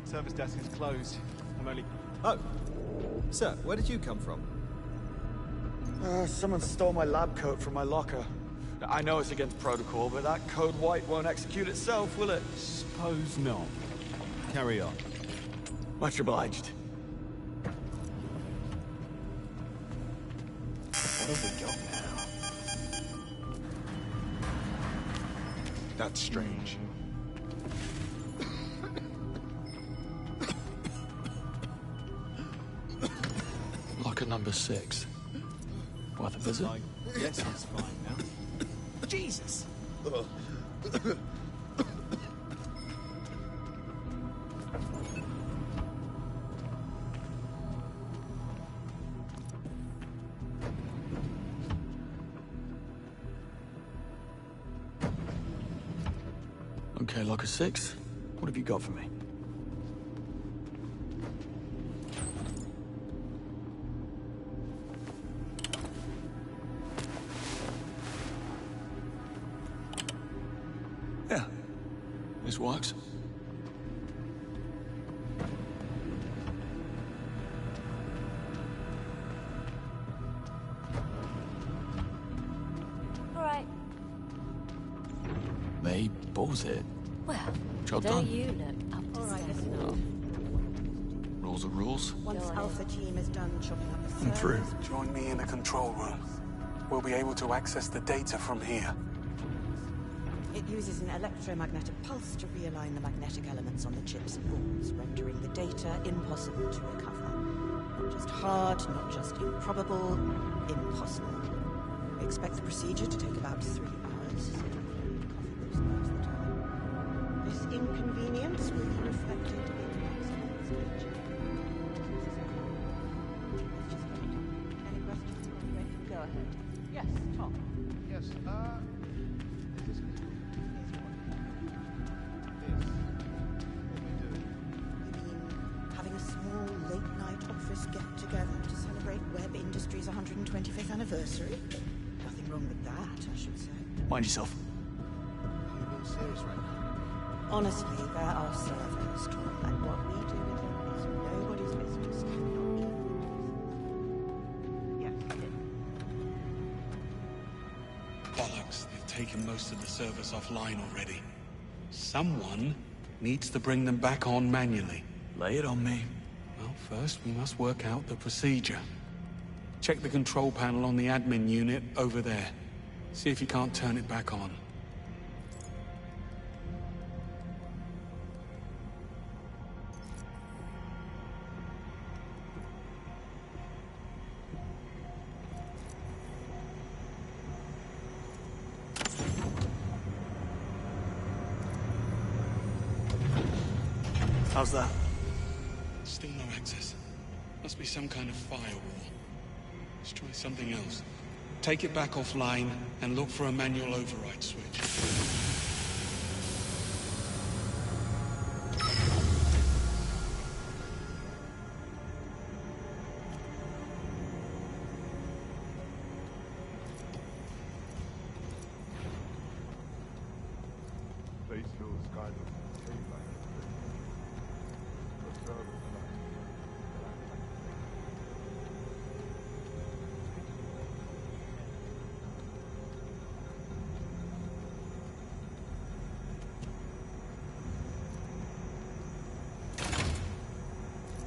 Service desk is closed. I'm only... Oh! Sir, where did you come from? Someone stole my lab coat from my locker. I know it's against protocol, but that code white won't execute itself, will it? Suppose not. Carry on. Much obliged. What have we got now? That's strange. Locker number 6. Worth a visit? Yes, it's fine now. Jesus! Okay, locker 6. What have you got for me? Yeah, this works. All right. They balls it. Well, Job don't done. you look up to Rules are rules. Once Alpha Team is done chopping up the I'm through. Join me in the control room. We'll be able to access the data from here. It uses an electromagnetic pulse to realign the magnetic elements on the chip's boards, rendering the data impossible to recover. Not just hard, not just improbable, impossible. We expect the procedure to take about 3 hours. This inconvenience will be reflected in maximum stage. Any questions? Go ahead. Yes, Tom. Yes, Having a small late-night office get-together to celebrate Web Industries' 125th anniversary? Nothing wrong with that, I should say. Mind yourself. Are you being serious right now? Honestly, there are servers, Tom, and what we do with them is nobody's business. Bollocks, they've taken most of the servers offline already. Someone needs to bring them back on manually. Lay it on me. Well, first we must work out the procedure. Check the control panel on the admin unit over there. See if you can't turn it back on. How's that? Still no access. Must be some kind of firewall. Let's try something else. Take it back offline and look for a manual override switch. Place your sky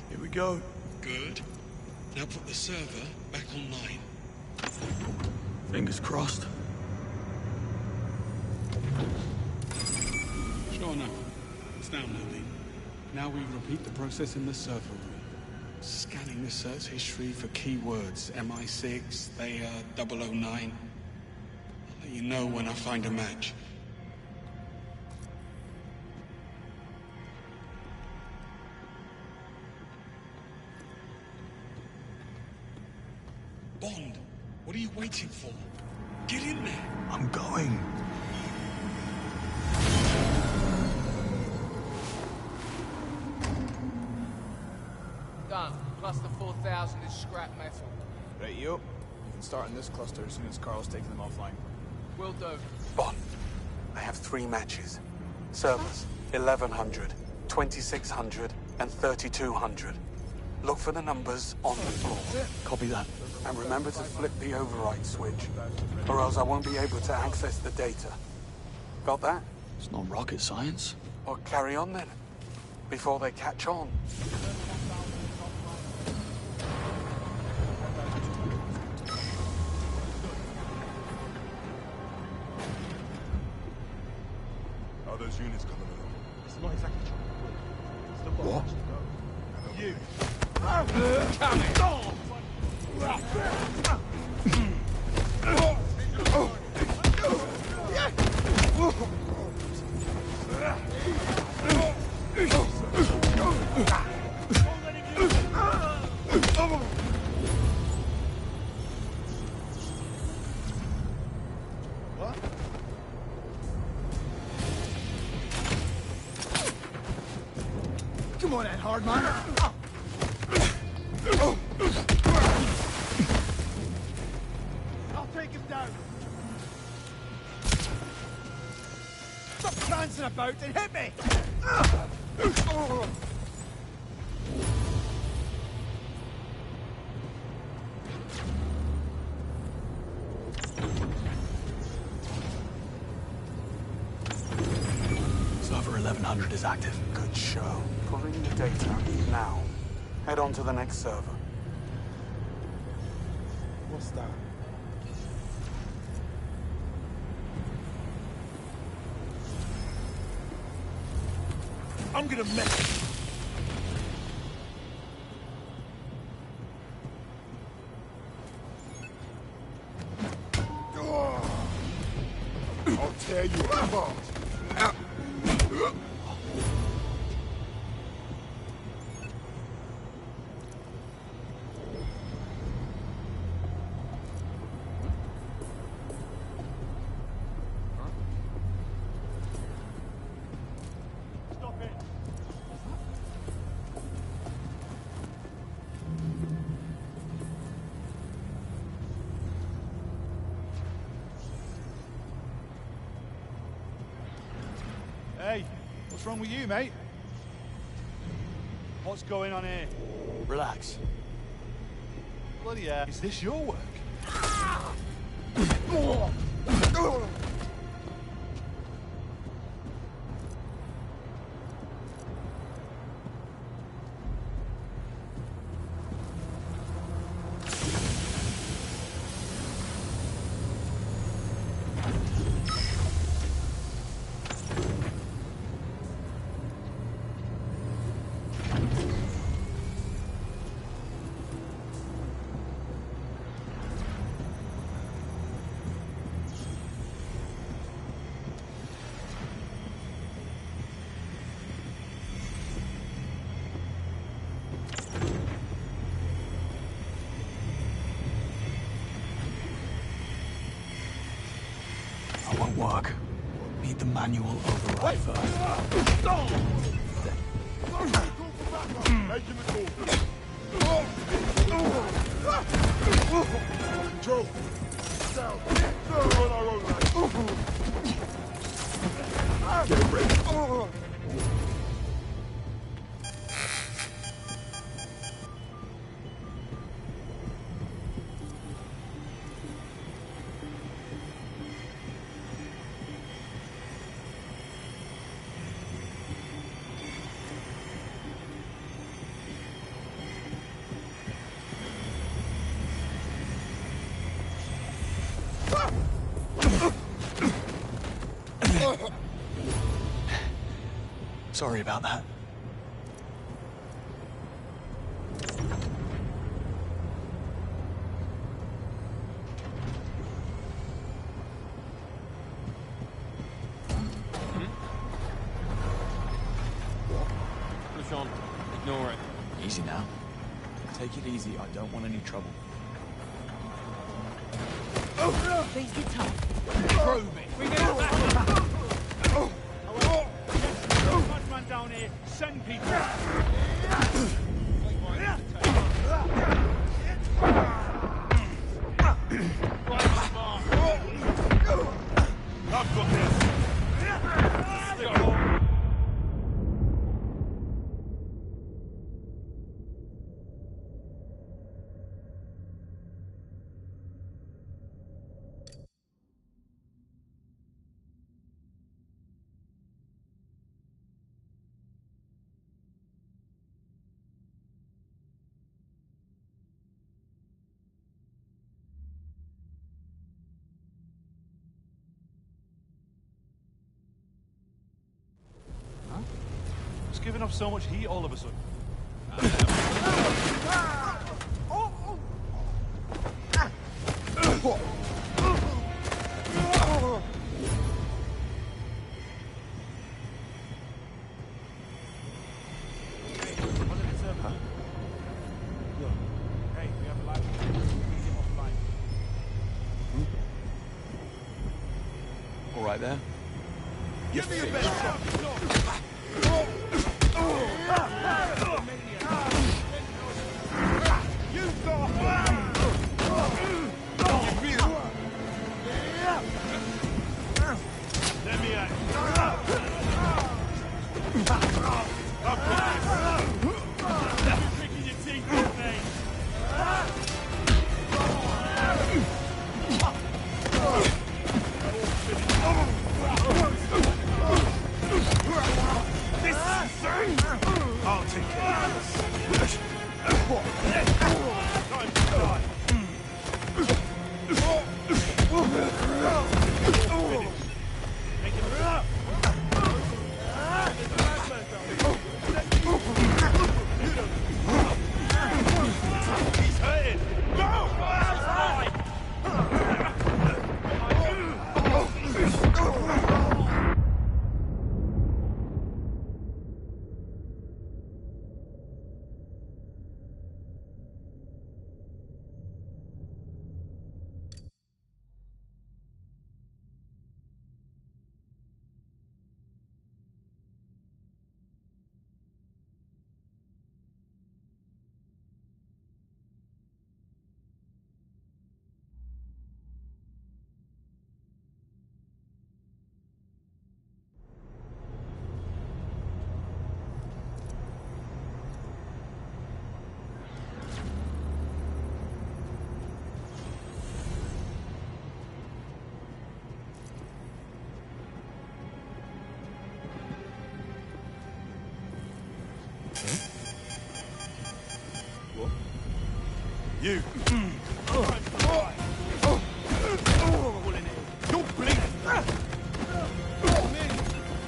Here we go. Good. Now put the server back online. Fingers crossed. Sure enough. It's now loading. Now we repeat the process in the server room. Scanning the search history for keywords. MI6, Thayer, 009. I'll let you know when I find a match. Bond, what are you waiting for? Get in there! I'm going. Done. Cluster 4000 is scrap metal. Right, you. You can start in this cluster as soon as Carl's taken them offline. Will do. Bond, I have 3 matches. Servers, 1100. 2600 and 3200. Look for the numbers on the floor. Copy that. And remember to flip the override switch, or else I won't be able to access the data. Got that? It's not rocket science. Well, carry on then, before they catch on. Are those units coming along? It's not exactly chocolate. Still got What? much to go. You! What? Come on then, hard man. I'll take him down. Stop prancing about and hit me! Server 1100 is active. Good show. Pull in the data now. Head on to the next server. What's that? I'm gonna mess. I'll tear you apart. Stop it. Hey, what's wrong with you, mate? What's going on here? Relax. Bloody hell. Is this your work? That won't work. Need the manual override first. Making the call. Control. Down. We're on our own, lads. Get ready. Sorry about that. Push on. Ignore it. Easy now. Take it easy, I don't want any trouble. Things get tough. Prove it. We need a backup. Much man down here. Send people. I've got this. giving off so much heat all of a sudden? All right there? Give me your best shot! You let me at picking your teeth, mate. This is insane! I'll take care of this. Time to die. He's hurting! Go! Outside! You. You're bleeding.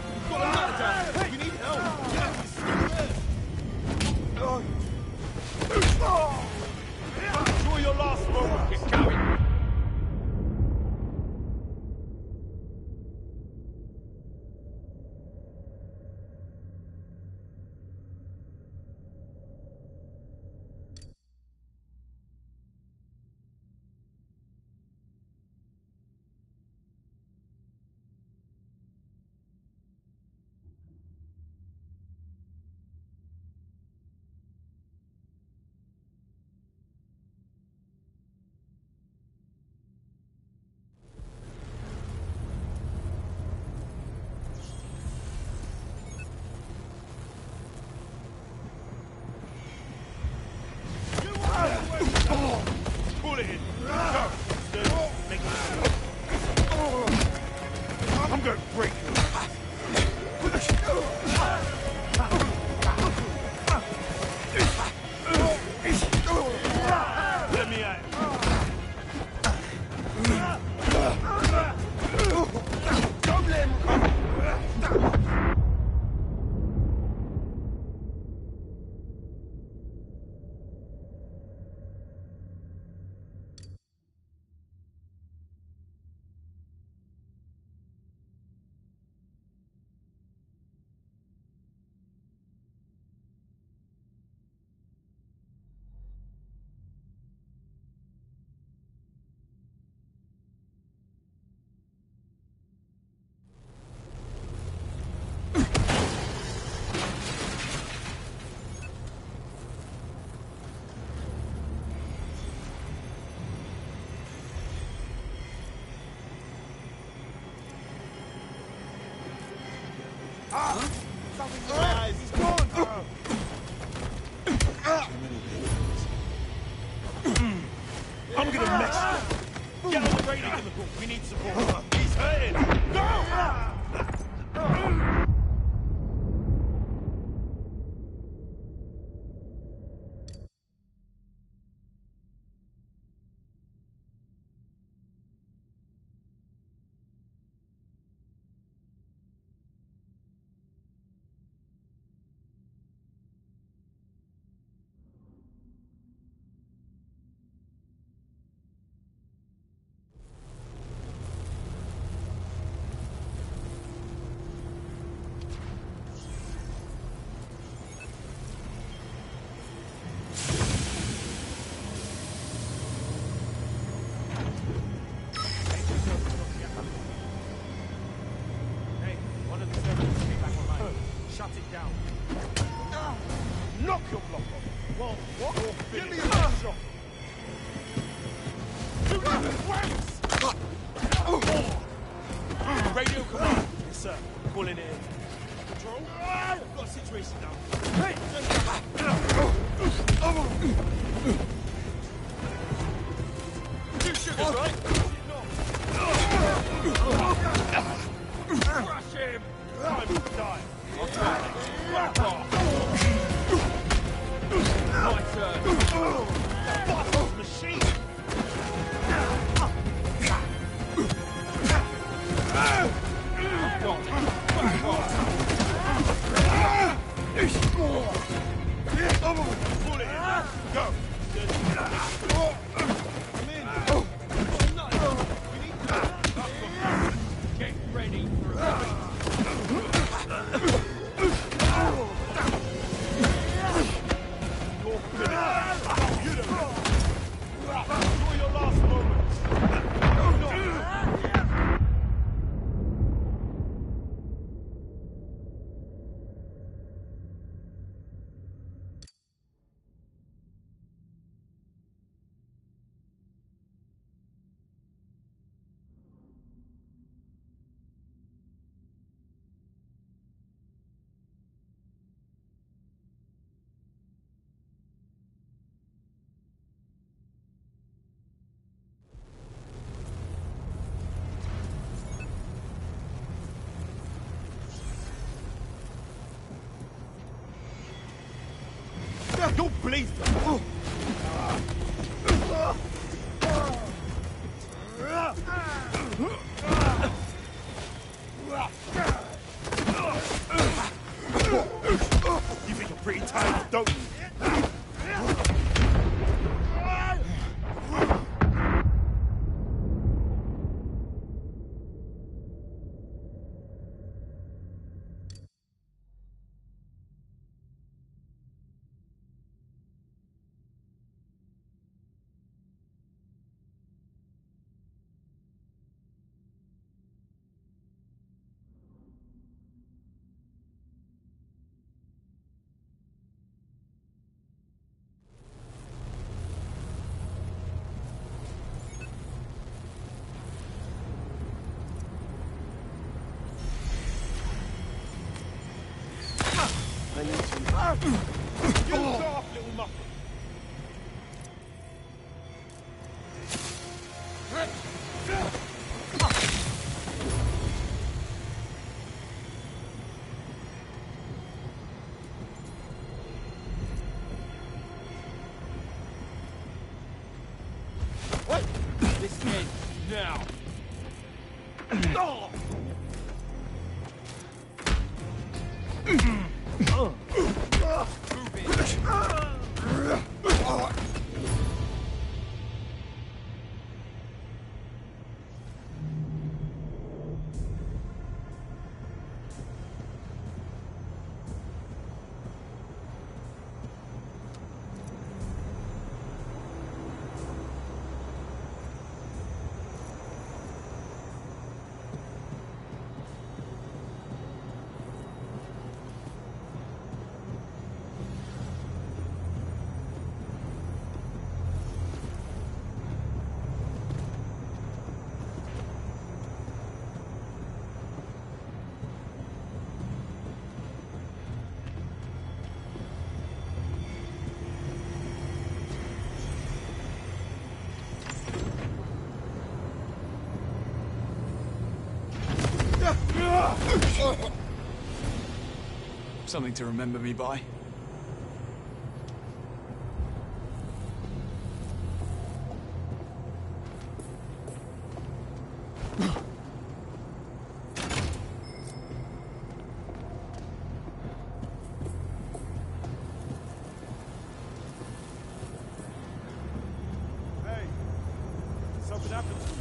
You've got a ladder down. You need help. Get out of this. Enjoy your last moment. Get going. Pull it in. Go. Make it. I'm gonna break you. Let me at it. Don't let him come. Something in my eyes. He's gone. I'm gonna mess you. Get on the radio. We need support. He's hurting. Go! on, what? Give me a shot. Radio command. Yes, sir. Calling it in. Control? Got a situation now. Hey! Two sugars, right? Crush him! Time to die. I'll try. Back off. My turn. Bastard machine! Go! Get ready for a enjoy your last moments. Don't bleed! You think you're pretty tired, don't you? You off, little muppet! What? This ends now. Something to remember me by. Hey, something happened to you.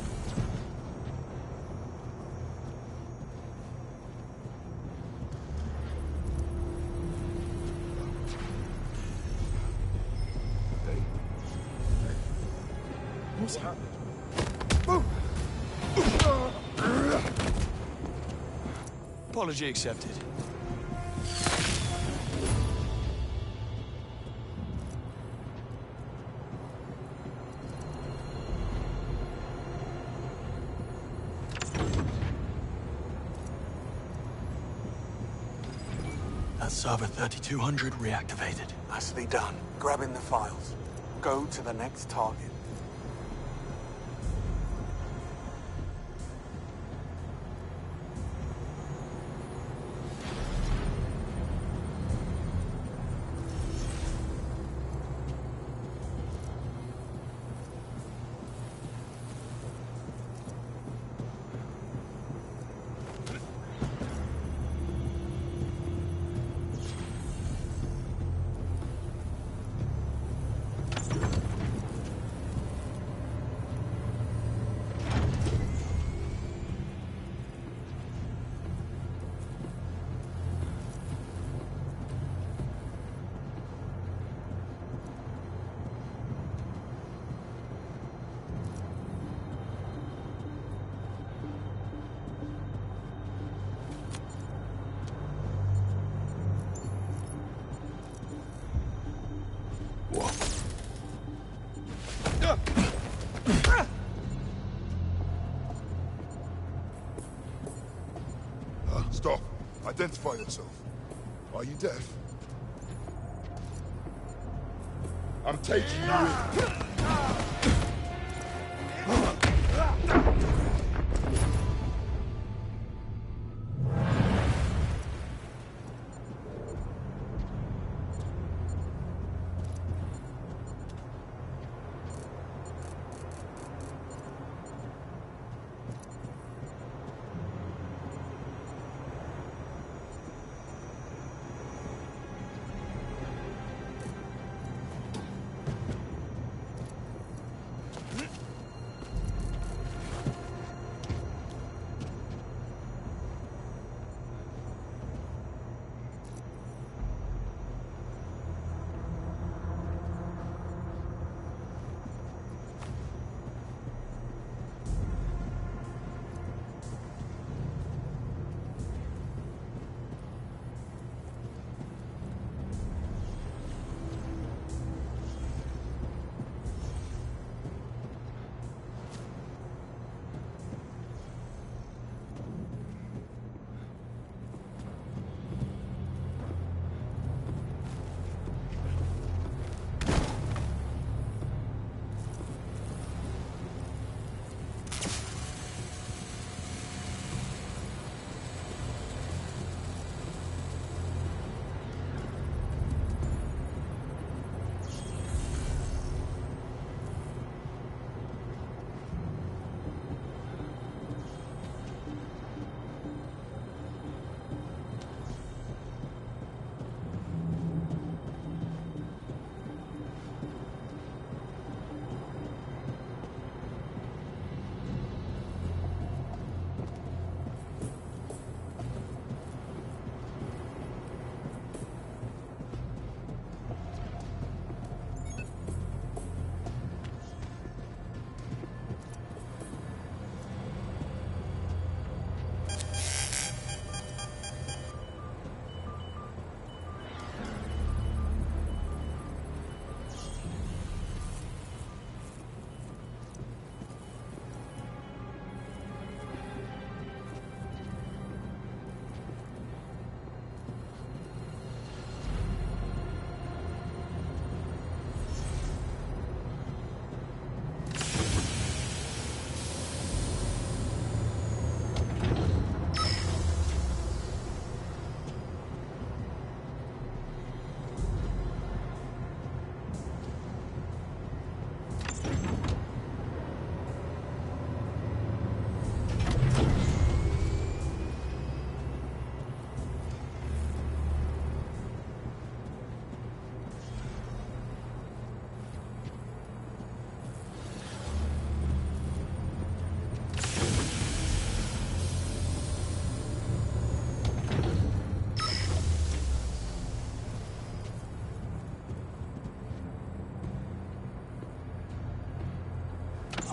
What's happened? Apology accepted. That's server 3200 reactivated. Nicely done. Grabbing the files. Go to the next target. Stop. Identify yourself. Are you deaf? I'm taking you in.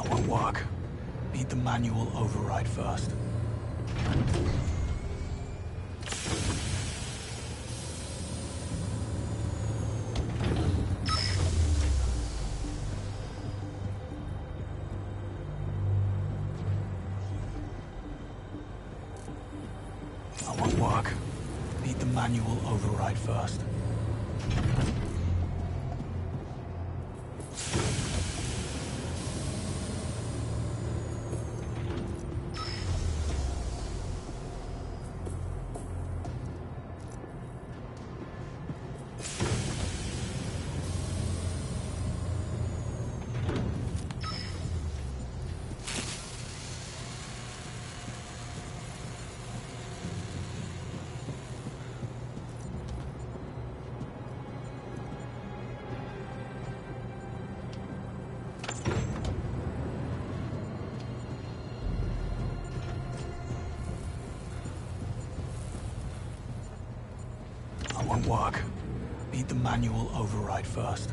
Won't work. Need the manual override first. That won't work. Need the manual override first. That won't work. Need the manual override first.